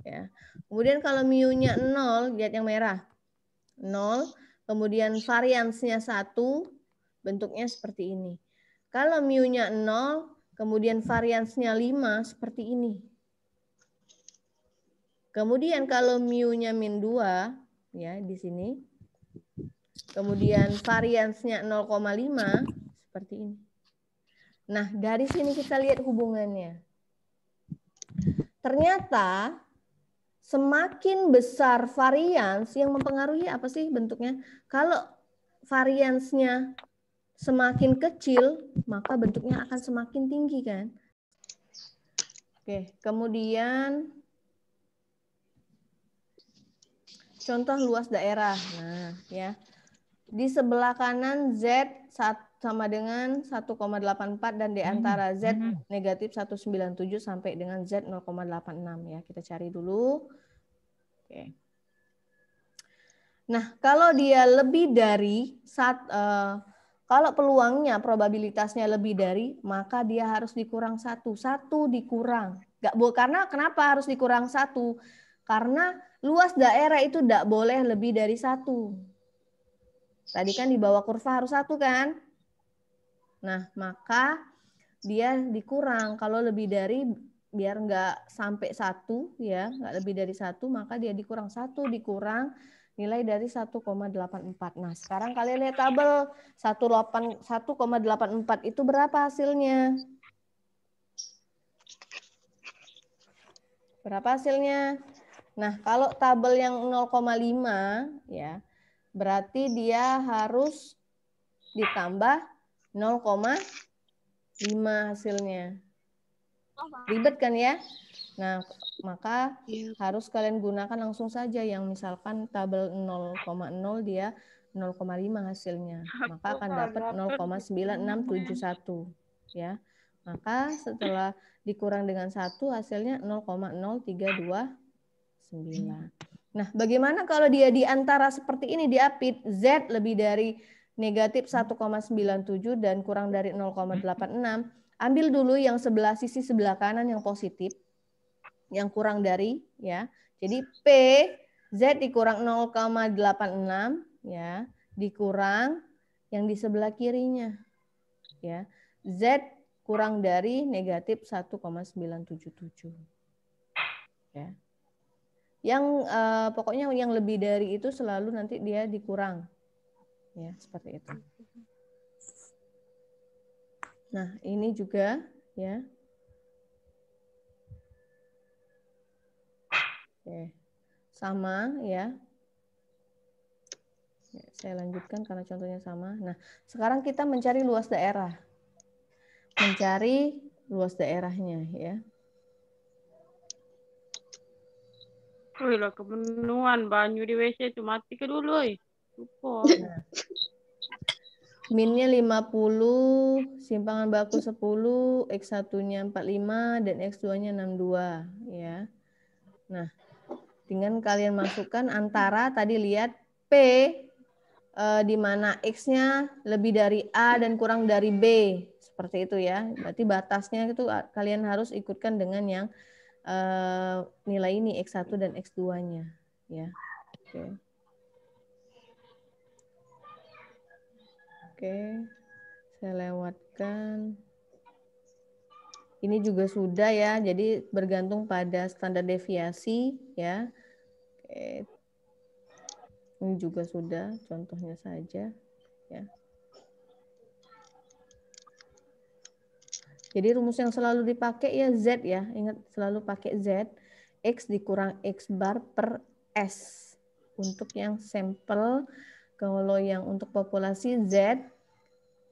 Ya. Kemudian kalau mu-nya 0, lihat yang merah. 0, kemudian variansnya 1, bentuknya seperti ini. Kalau mu-nya 0, kemudian variansnya 5, seperti ini. Kemudian kalau mu-nya min 2, ya di sini. Kemudian variansnya 0,5, seperti ini. Nah, dari sini kita lihat hubungannya. Ternyata semakin besar varians yang mempengaruhi apa sih bentuknya? Kalau variansnya semakin kecil, maka bentuknya akan semakin tinggi kan? Oke, kemudian contoh luas daerah. Nah, ya. Di sebelah kanan Z sama dengan 1,84 dan di antara Z negatif 197 sampai dengan Z 0,86 ya. Kita cari dulu. Oke. Nah, kalau dia lebih dari kalau peluangnya probabilitasnya lebih dari, maka dia harus dikurang 1. 1 dikurang. Karena kenapa harus dikurang 1? Karena luas daerah itu tidak boleh lebih dari 1. Tadi kan di bawah kurva harus 1 kan? Nah, maka dia dikurang. Kalau lebih dari, biar nggak sampai 1, ya, nggak lebih dari 1, maka dia dikurang 1 dikurang nilai dari 1,84. Nah, sekarang kalian lihat tabel 1,84 itu berapa hasilnya? Berapa hasilnya? Nah, kalau tabel yang 0,5 ya, berarti dia harus ditambah 0,5 hasilnya. Ribet kan ya? Nah, maka harus kalian gunakan langsung saja yang misalkan tabel 0,0 dia 0,5 hasilnya. Maka akan dapat 0,9671 ya. Maka setelah dikurang dengan 1 hasilnya 0,0329. Nah, bagaimana kalau dia di antara seperti ini diapit Z lebih dari negatif 1,97 dan kurang dari 0,86. Ambil dulu yang sisi sebelah kanan yang positif, yang kurang dari ya. Jadi P Z dikurang 0,86 ya, dikurang yang di sebelah kirinya ya. Z kurang dari negatif 1,977 ya. Yang pokoknya yang lebih dari itu selalu nanti dia dikurang ya, seperti itu. Nah, ini juga ya. Oke. Sama ya. Saya lanjutkan karena contohnya sama. Nah, sekarang kita mencari luas daerah. Mencari luas daerahnya ya. Wih lah kemenuan banyu di WC itu mati ke dulu. Nah, minnya 50, simpangan baku 10, X1-nya 45 dan X2-nya 62 ya. Nah, dengan kalian masukkan antara tadi lihat P di mana X-nya lebih dari A dan kurang dari B. Seperti itu ya. Berarti batasnya itu kalian harus ikutkan dengan yang nilai ini X1 dan X2-nya ya. Oke. Oke. Saya lewatkan. Ini juga sudah ya. Jadi bergantung pada standar deviasi ya. Oke. Ini juga sudah, contohnya saja ya. Jadi rumus yang selalu dipakai ya Z ya. Ingat selalu pakai Z. X dikurang X bar per S. Untuk yang sampel, kalau yang untuk populasi Z,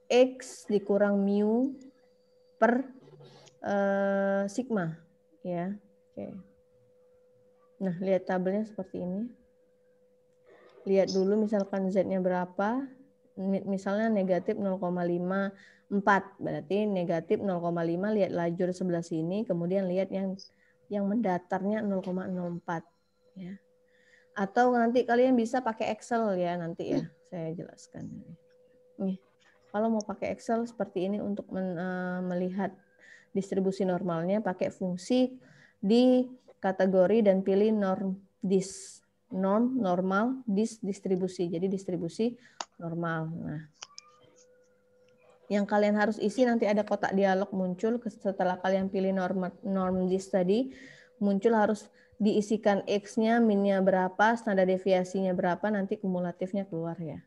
X dikurang mu per sigma ya. Oke. Nah, lihat tabelnya seperti ini. Lihat dulu misalkan Z-nya berapa. Misalnya negatif 0,54. Berarti negatif 0,5 lihat lajur sebelah sini, kemudian lihat yang mendatarnya 0,04 ya. Atau nanti kalian bisa pakai Excel ya, nanti ya saya jelaskan. Nih, kalau mau pakai Excel seperti ini untuk melihat distribusi normalnya, pakai fungsi di kategori dan pilih norm dis. Norm, normal, distribusi. Jadi distribusi normal. Nah, yang kalian harus isi nanti ada kotak dialog muncul setelah kalian pilih norm dis tadi, muncul harus diisikan X-nya, min-nya berapa, standar deviasinya berapa, nanti kumulatifnya keluar ya.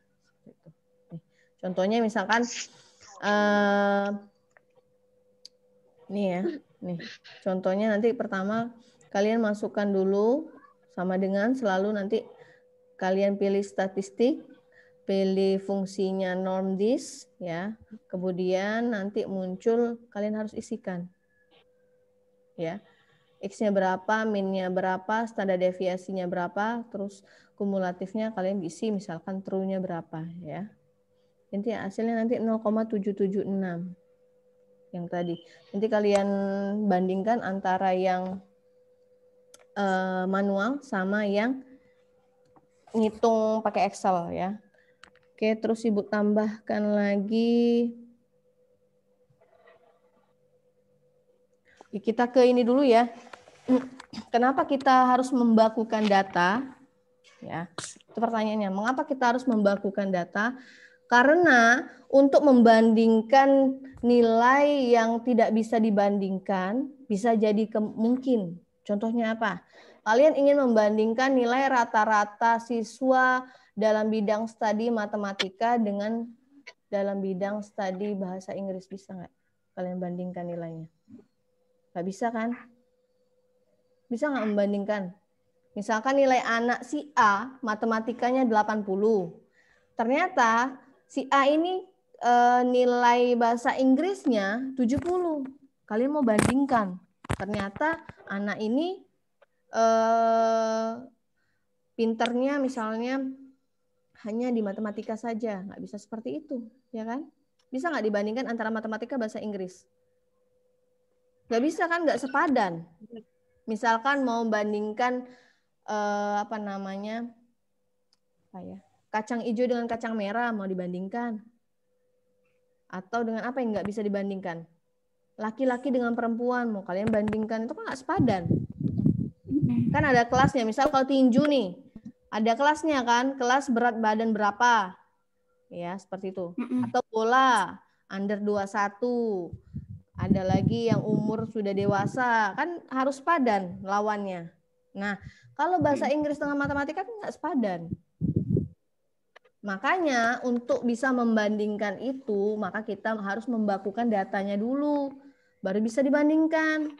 Nih, contohnya misalkan nih ya, nih contohnya nanti pertama kalian masukkan dulu sama dengan selalu nanti kalian pilih statistik, pilih fungsinya norm dis ya, kemudian nanti muncul kalian harus isikan ya. X-nya berapa, min-nya berapa, standar deviasinya berapa, terus kumulatifnya kalian isi misalkan true-nya berapa ya. Nanti hasilnya nanti 0,776 yang tadi. Nanti kalian bandingkan antara yang manual sama yang ngitung pakai Excel ya. Oke, terus Ibu tambahkan lagi. Kita ke ini dulu ya. Kenapa kita harus membakukan data? Ya, itu pertanyaannya. Mengapa kita harus membakukan data? Karena untuk membandingkan nilai yang tidak bisa dibandingkan, bisa jadi mungkin. Contohnya apa? Kalian ingin membandingkan nilai rata-rata siswa dalam bidang studi matematika dengan dalam bidang studi bahasa Inggris. Bisa nggak kalian bandingkan nilainya? Nggak bisa kan? Bisa nggak membandingkan? Misalkan nilai anak si A matematikanya 80. Ternyata si A ini nilai bahasa Inggrisnya 70. Kalian mau bandingkan. Ternyata anak ini pinternya misalnya hanya di matematika saja. Nggak bisa seperti itu. Ya kan? Bisa nggak dibandingkan antara matematika bahasa Inggris? Nggak bisa kan? Nggak sepadan. Misalkan mau bandingkan kacang hijau dengan kacang merah mau dibandingkan, atau dengan apa yang nggak bisa dibandingkan, laki-laki dengan perempuan mau kalian bandingkan, itu kan nggak sepadan. Kan ada kelasnya. Misal kalau tinju nih ada kelasnya kan, kelas berat badan berapa ya, seperti itu. Atau bola under 21, ada lagi yang umur sudah dewasa, kan harus sepadan lawannya. Nah, kalau bahasa Inggris dengan matematika kan nggak sepadan. Makanya untuk bisa membandingkan itu, maka kita harus membakukan datanya dulu, baru bisa dibandingkan.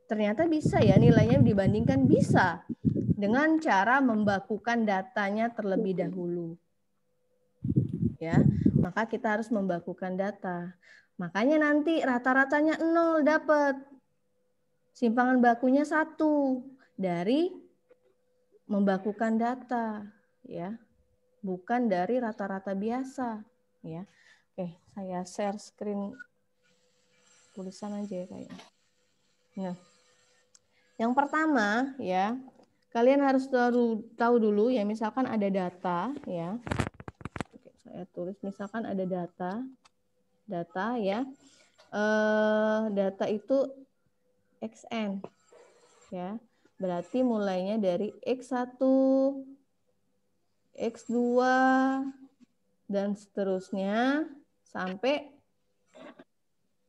Ternyata bisa ya nilainya dibandingkan, bisa dengan cara membakukan datanya terlebih dahulu. Ya, maka kita harus membakukan data. Makanya nanti rata-ratanya 0 dapat. Simpangan bakunya 1 dari membakukan data, ya. Bukan dari rata-rata biasa, ya. Oke, saya share screen tulisan aja ya kayaknya. Nah, yang pertama ya, kalian harus tahu dulu ya, misalkan ada data ya. Oke, saya tulis misalkan ada data ya. Data itu XN ya. Berarti mulainya dari X1, X2 dan seterusnya sampai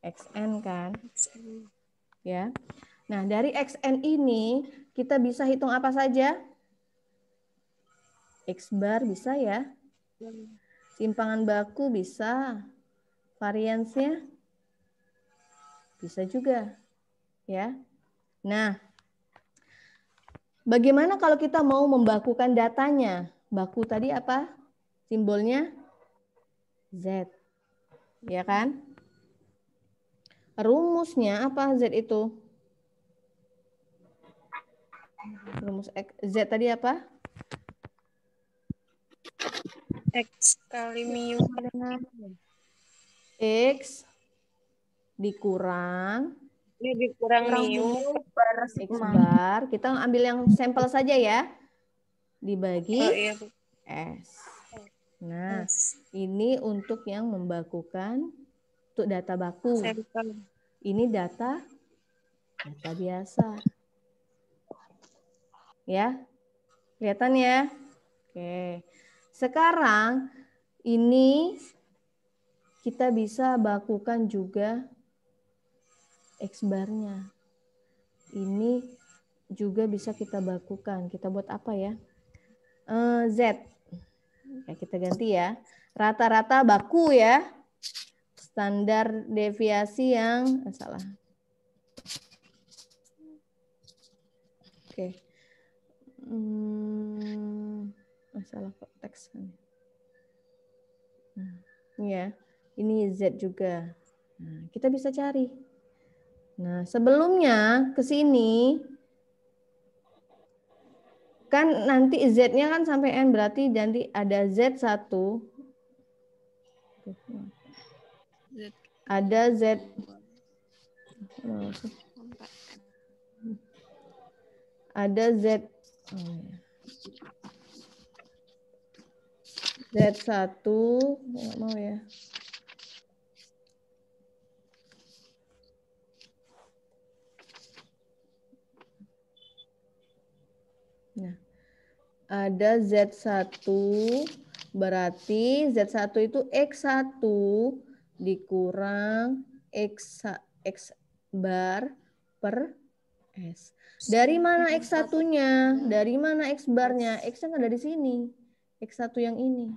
XN kan? Ya. Nah, dari XN ini kita bisa hitung apa saja? X bar bisa ya. Simpangan baku bisa. Variansnya bisa juga. Ya. Nah, bagaimana kalau kita mau membakukan datanya? Baku tadi apa? Simbolnya Z. Ya kan? Rumusnya apa Z itu? Rumus Z tadi apa? X kali mu. X dikurang mu X bar. Kita ambil yang sampel saja ya. Dibagi S. Nah, ini untuk yang membakukan untuk data baku. Ini data biasa. Ya. Kelihatan ya? Oke. Sekarang ini kita bisa bakukan juga X bar-nya. Ini juga bisa kita bakukan. Kita buat apa ya? Z. Ya, kita ganti ya. Rata-rata baku ya. Standar deviasi yang salah. Oke. Masalah konteks kan. Nah, ini ya. Ini Z juga. Nah, kita bisa cari. Nah, sebelumnya ke sini kan nanti Z-nya kan sampai N, berarti nanti ada Z1 Ada Z. Ada Z. Z1, nggak mau ya. Nah, ada Z1, berarti Z1 itu X1 dikurang X bar per S. Dari mana X1-nya? Dari mana X barnya? X-nya nggak dari sini. X1 yang ini.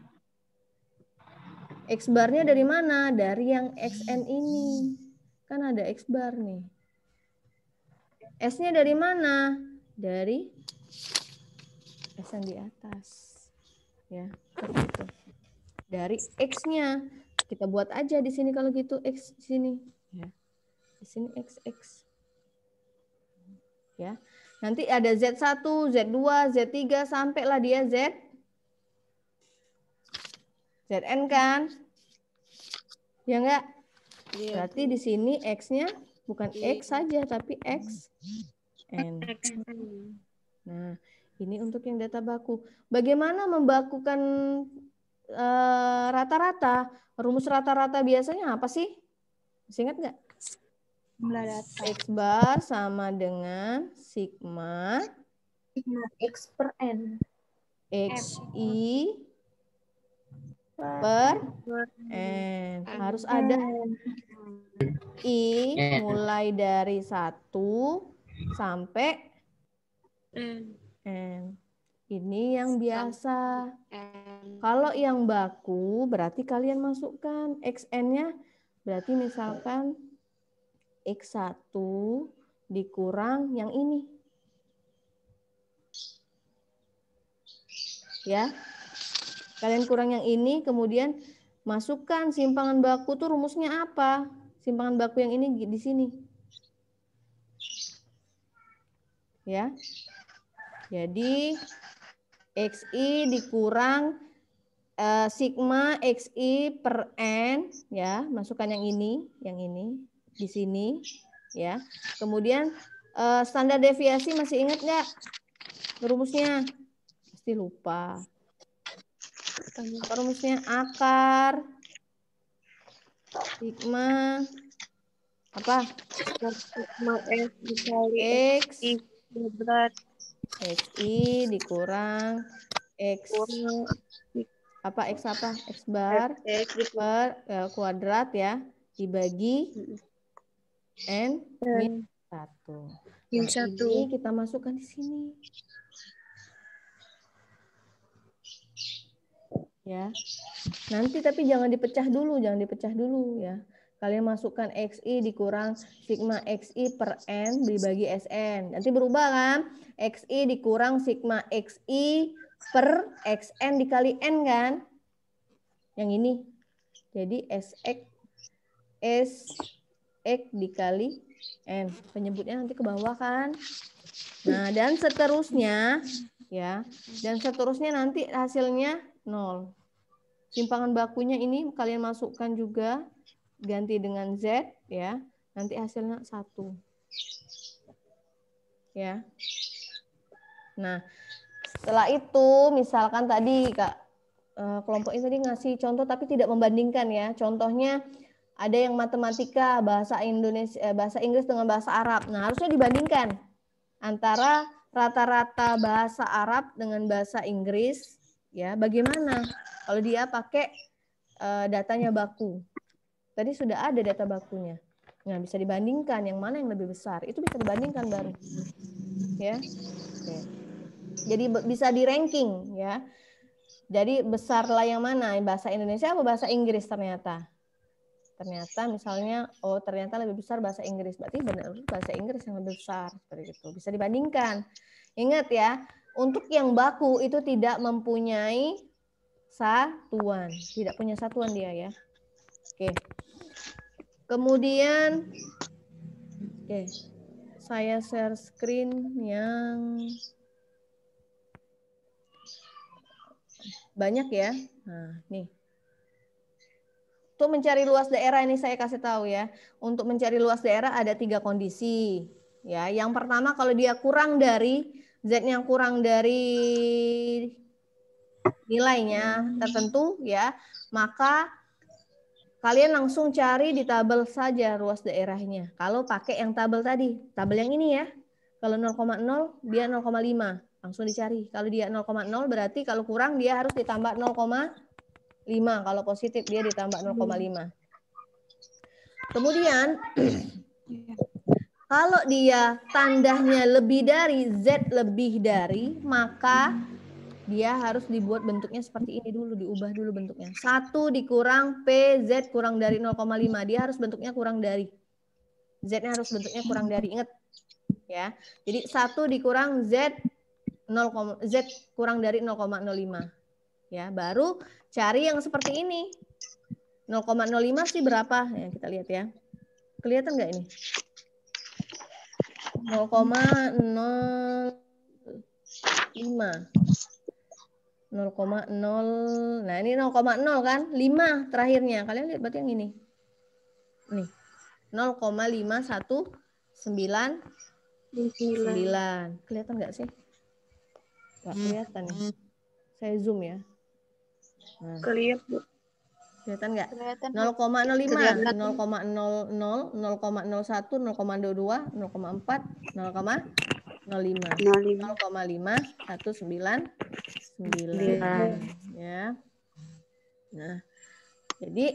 X barnya dari mana? Dari yang XN ini. Kan ada X bar nih. S-nya dari mana? Dari S yang di atas. Ya, gitu. Dari X-nya. Kita buat aja di sini kalau gitu X di sini. Ya. Di sini X. Ya. Nanti ada Z1, Z2, Z3 sampailah dia Zn kan? Ya enggak? Berarti di sini X-nya bukan X saja tapi X N. Nah, ini untuk yang data baku. Bagaimana membakukan rata-rata? Rumus rata-rata biasanya apa sih? Masih ingat nggak? X bar sama dengan sigma X per N. XI per N. Harus ada I mulai dari 1 sampai N. Ini yang biasa. Kalau yang baku berarti kalian masukkan XN-nya. Berarti misalkan X1 dikurang yang ini. Ya. Kalian kurang yang ini, kemudian masukkan simpangan baku tuh rumusnya apa? Simpangan baku yang ini di sini. Ya. Jadi XI dikurang sigma XI per N, ya, masukkan yang ini di sini, ya. Kemudian standar deviasi masih ingat nggak rumusnya? Pasti lupa. Apa rumusnya? Akar sigma apa? Sigma S dikali X kuadrat XI dikurang X apa X bar per kuadrat ya dibagi N min 1. Nah, ini kita masukkan di sini. Ya. Nanti tapi jangan dipecah dulu ya. Kalian masukkan XI dikurang sigma XI per N dibagi SN. Nanti berubah kan? XI dikurang sigma XI per XN dikali N kan? Yang ini. Jadi SX dikali N. Penyebutnya nanti ke bawah kan? Nah, dan seterusnya ya. Dan seterusnya nanti hasilnya 0. Simpangan bakunya ini kalian masukkan juga, ganti dengan Z ya. Nanti hasilnya 1. Ya. Nah, setelah itu misalkan tadi Kak kelompok ini tadi ngasih contoh tapi tidak membandingkan ya. Contohnya ada yang matematika, bahasa Inggris dengan bahasa Arab. Nah, harusnya dibandingkan antara rata-rata bahasa Arab dengan bahasa Inggris ya. Bagaimana kalau dia pakai datanya baku? Tadi sudah ada data bakunya. Nah, bisa dibandingkan yang mana yang lebih besar. Itu bisa dibandingkan baru. Ya. Oke. Jadi bisa di ranking ya. Jadi besarlah yang mana? Bahasa Indonesia atau bahasa Inggris ternyata? Ternyata misalnya, oh ternyata lebih besar bahasa Inggris. Berarti benar bahasa Inggris yang lebih besar. Seperti itu. Bisa dibandingkan. Ingat ya, untuk yang baku itu tidak mempunyai satuan. Tidak punya satuan dia ya. Oke. Kemudian, oke. Saya share screen yang banyak ya. Nah, nih. Untuk mencari luas daerah ini saya kasih tahu ya. Untuk mencari luas daerah ada 3 kondisi. Ya, yang pertama kalau dia kurang dari Z-nya kurang dari nilainya tertentu ya, maka kalian langsung cari di tabel saja luas daerahnya. Kalau pakai yang tabel tadi, tabel yang ini ya. Kalau 0,0 dia 0,5, langsung dicari. Kalau dia 0,0 berarti kalau kurang dia harus ditambah 0,5. Kalau positif dia ditambah 0,5. Kemudian kalau dia tandanya lebih dari, Z lebih dari, maka dia harus dibuat bentuknya seperti ini dulu, diubah dulu bentuknya. 1 dikurang PZ kurang dari 0,5. Dia harus bentuknya kurang dari. Z-nya harus bentuknya kurang dari. Ingat ya. Jadi 1 dikurang Z kurang dari 0,05. Ya, baru cari yang seperti ini. 0,05 sih berapa? Ya, kita lihat ya. Kelihatan nggak ini? 0,05. 0,0. Nah, ini 0,0 kan? 5 terakhirnya. Kalian lihat berarti yang ini. Nih. 0,519. Kelihatan nggak sih? Nggak kelihatan ya. Saya zoom ya. Nah. Kelihatan, Bu. Kelihatan nggak? Kelihatan. 0,05, Kelihatan. 0,00, 0,01, 0,22, 0,4, 0,05. 0,519 ya. Nah, jadi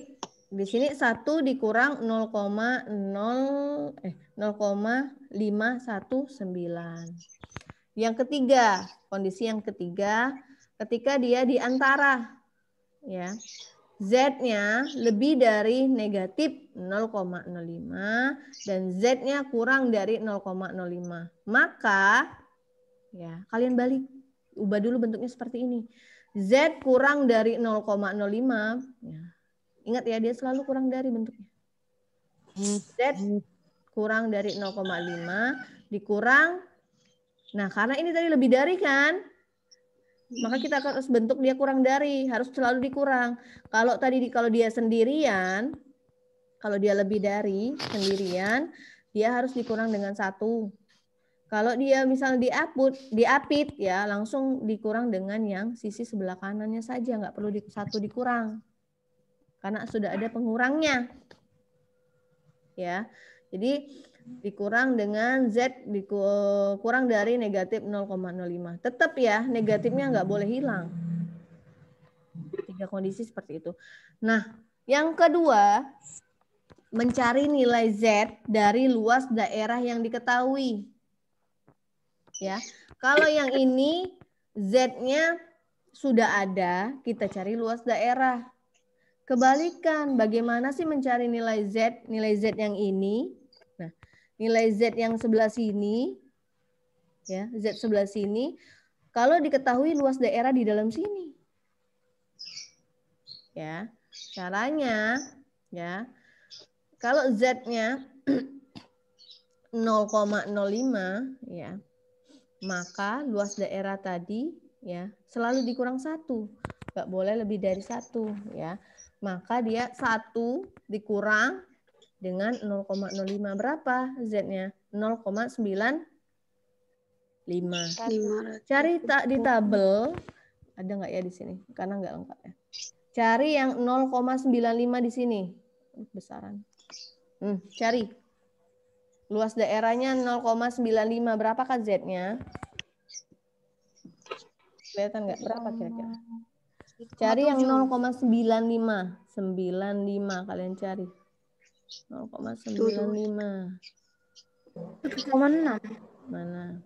di sini 1 dikurang 0,519. Yang ketiga, kondisi yang ketiga, ketika dia di antara ya. Z-nya lebih dari negatif 0,05 dan Z-nya kurang dari 0,05. Maka ya, kalian balik. Ubah dulu bentuknya seperti ini. Z kurang dari 0,05. Ya. Ingat ya, dia selalu kurang dari bentuknya. Z kurang dari 0,5 dikurang. Nah, karena ini tadi lebih dari kan? Maka kita harus bentuk dia kurang dari, harus selalu dikurang. Kalau tadi kalau dia sendirian, kalau dia lebih dari sendirian, dia harus dikurang dengan 1. Kalau dia misalnya diapit ya, langsung dikurang dengan yang sisi sebelah kanannya saja, nggak perlu 1 dikurang. Karena sudah ada pengurangnya. Ya. Jadi dikurang dengan Z dikurang dari negatif 0,05. Tetap ya, negatifnya nggak boleh hilang. 3 kondisi seperti itu. Nah, yang kedua, mencari nilai Z dari luas daerah yang diketahui. Ya, kalau yang ini Z-nya sudah ada, kita cari luas daerah. Kebalikan, bagaimana sih mencari nilai Z? Nilai Z yang ini. Nah, nilai Z yang sebelah sini, ya, Z sebelah sini, kalau diketahui luas daerah di dalam sini. Ya, caranya, ya, kalau Z-nya 0,05, ya, maka luas daerah tadi, ya, selalu dikurang 1. Nggak boleh lebih dari 1, ya. Maka dia 1 dikurang dengan 0,05 berapa Z-nya? 0,95. Cari di tabel, ada nggak ya di sini? Karena nggak lengkap ya. Cari yang 0,95 di sini. Besaran. Cari. Luas daerahnya 0,95. Berapakah Z-nya? Kelihatan nggak? Berapa kira-kira? Cari yang 0,95. 95 kalian cari. 0,95. 1,6. Mana?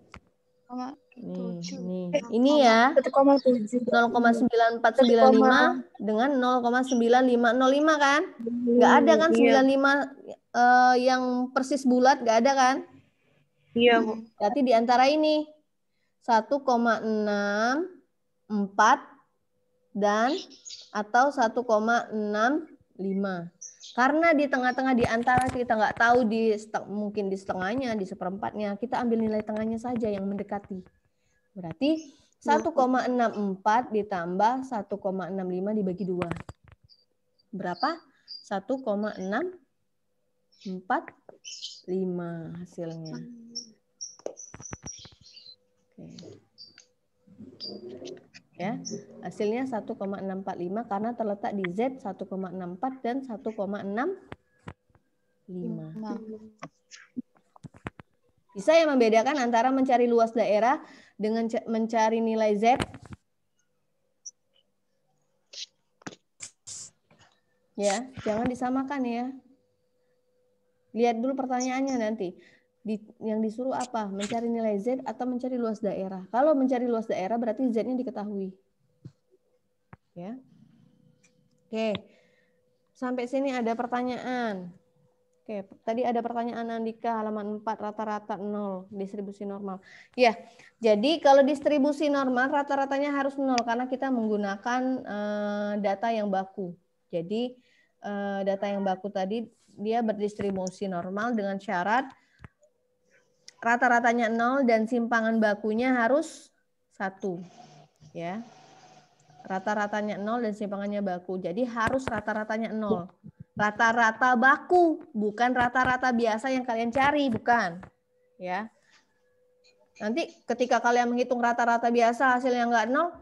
Nih. Ini ya. 1,7. 0,9495 dengan 0,9505 kan? Nggak ada kan 95 yang persis bulat, nggak ada kan? Iya, Bu. Berarti di antara ini 1,64 dan atau 1,65. Karena di tengah-tengah di antara kita nggak tahu mungkin di setengahnya, di seperempatnya, kita ambil nilai tengahnya saja yang mendekati. Berarti 1,64 ditambah 1,65 dibagi 2. Berapa? 1,645 hasilnya. Oke. Ya, hasilnya 1,645 karena terletak di Z 1,64 dan 1,65. Bisa ya membedakan antara mencari luas daerah dengan mencari nilai Z? Ya, jangan disamakan ya. Lihat dulu pertanyaannya nanti. Yang disuruh apa? Mencari nilai Z atau mencari luas daerah? Kalau mencari luas daerah berarti Z-nya diketahui. Ya. Oke. Sampai sini ada pertanyaan. Oke, tadi ada pertanyaan Andika halaman 4 rata-rata 0 distribusi normal. Ya, jadi kalau distribusi normal rata-ratanya harus 0 karena kita menggunakan data yang baku. Jadi data yang baku tadi dia berdistribusi normal dengan syarat rata-ratanya 0 dan simpangan bakunya harus 1. Ya. Rata-ratanya 0 dan simpangannya baku. Jadi harus rata-ratanya 0. Rata-rata baku, bukan rata-rata biasa yang kalian cari, bukan. Ya. Nanti ketika kalian menghitung rata-rata biasa hasilnya nggak 0,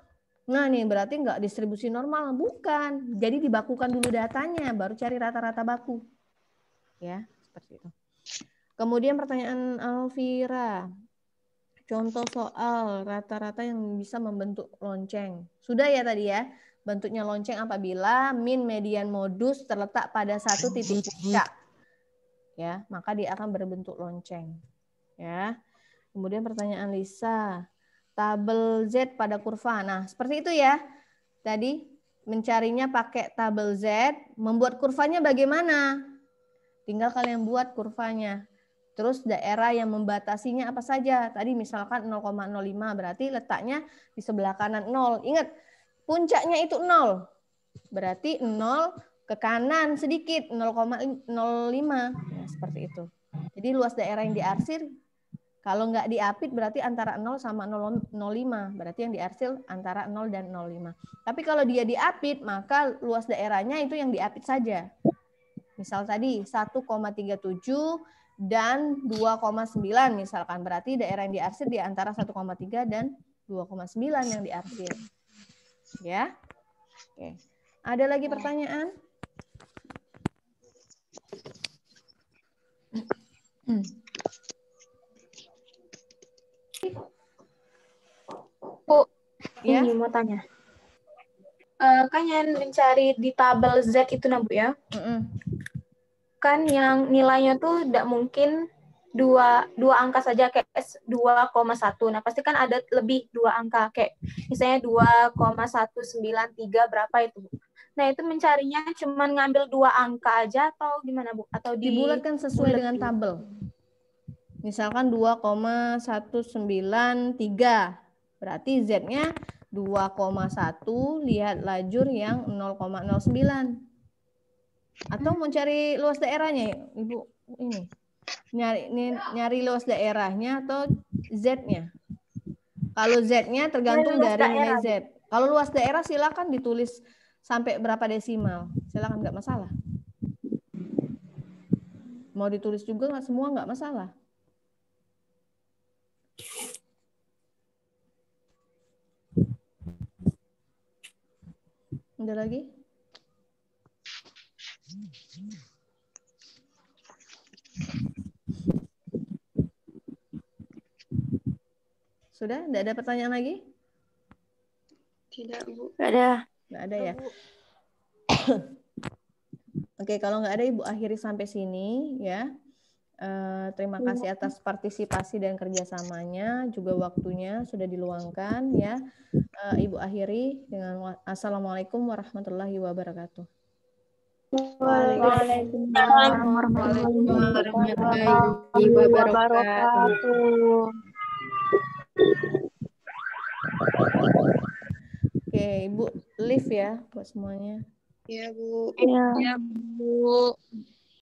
nah nih berarti nggak distribusi normal, bukan. Jadi dibakukan dulu datanya, baru cari rata-rata baku. Ya, seperti itu. Kemudian pertanyaan Alvira. Contoh soal rata-rata yang bisa membentuk lonceng. Sudah ya tadi ya. Bentuknya lonceng apabila min median modus terletak pada satu titik puncak. Ya, maka dia akan berbentuk lonceng. Ya. Kemudian pertanyaan Lisa. Tabel Z pada kurva. Nah, seperti itu ya. Tadi mencarinya pakai tabel Z, membuat kurvanya bagaimana? Tinggal kalian buat kurvanya. Terus daerah yang membatasinya apa saja? Tadi misalkan 0,05 berarti letaknya di sebelah kanan 0. Ingat, puncaknya itu 0. Berarti 0 ke kanan sedikit 0,05. Ya, seperti itu. Jadi luas daerah yang diarsir kalau nggak diapit berarti antara 0 sama 0,05. Berarti yang diarsir antara 0 dan 0,5. Tapi kalau dia diapit maka luas daerahnya itu yang diapit saja. Misal tadi 1,37 dan 2,9 misalkan. Berarti daerah yang diarsir di antara 1,3 dan 2,9 yang diarsir. Ya. Oke. Ada lagi pertanyaan? Bu, ya? ini mau tanya. Kan yang mencari di tabel Z itu nah Bu ya. Kan yang nilainya tuh tidak mungkin dua angka saja kayak 2,1. Nah, pasti kan ada lebih 2 angka kayak misalnya 2,193 berapa itu, Bu. Nah, itu mencarinya cuma ngambil 2 angka aja atau gimana, Bu? Atau dibulatkan sesuai dengan tabel. Misalkan 2,193. Berarti Z-nya 2,1, lihat lajur yang 0,09. Atau mau cari luas daerahnya, Ibu? Ini. Nyari luas daerahnya atau Z-nya? Kalau Z-nya tergantung dari nilai Z. Kalau luas daerah silakan ditulis sampai berapa desimal. Silakan, nggak masalah. Mau ditulis juga nggak semua, nggak masalah. Ada lagi? Sudah? Tidak ada pertanyaan lagi? Tidak, Bu. Tidak ada. Nggak ada ya? Oke, kalau nggak ada Ibu akhiri sampai sini ya. Terima kasih atas partisipasi dan kerjasamanya, juga waktunya sudah diluangkan ya. Ibu akhiri dengan Assalamualaikum warahmatullahi wabarakatuh. Waalaikumsalam warahmatullahi wabarakatuh. Oke, Ibu live ya buat semuanya. Iya, Bu. Iya, Bu.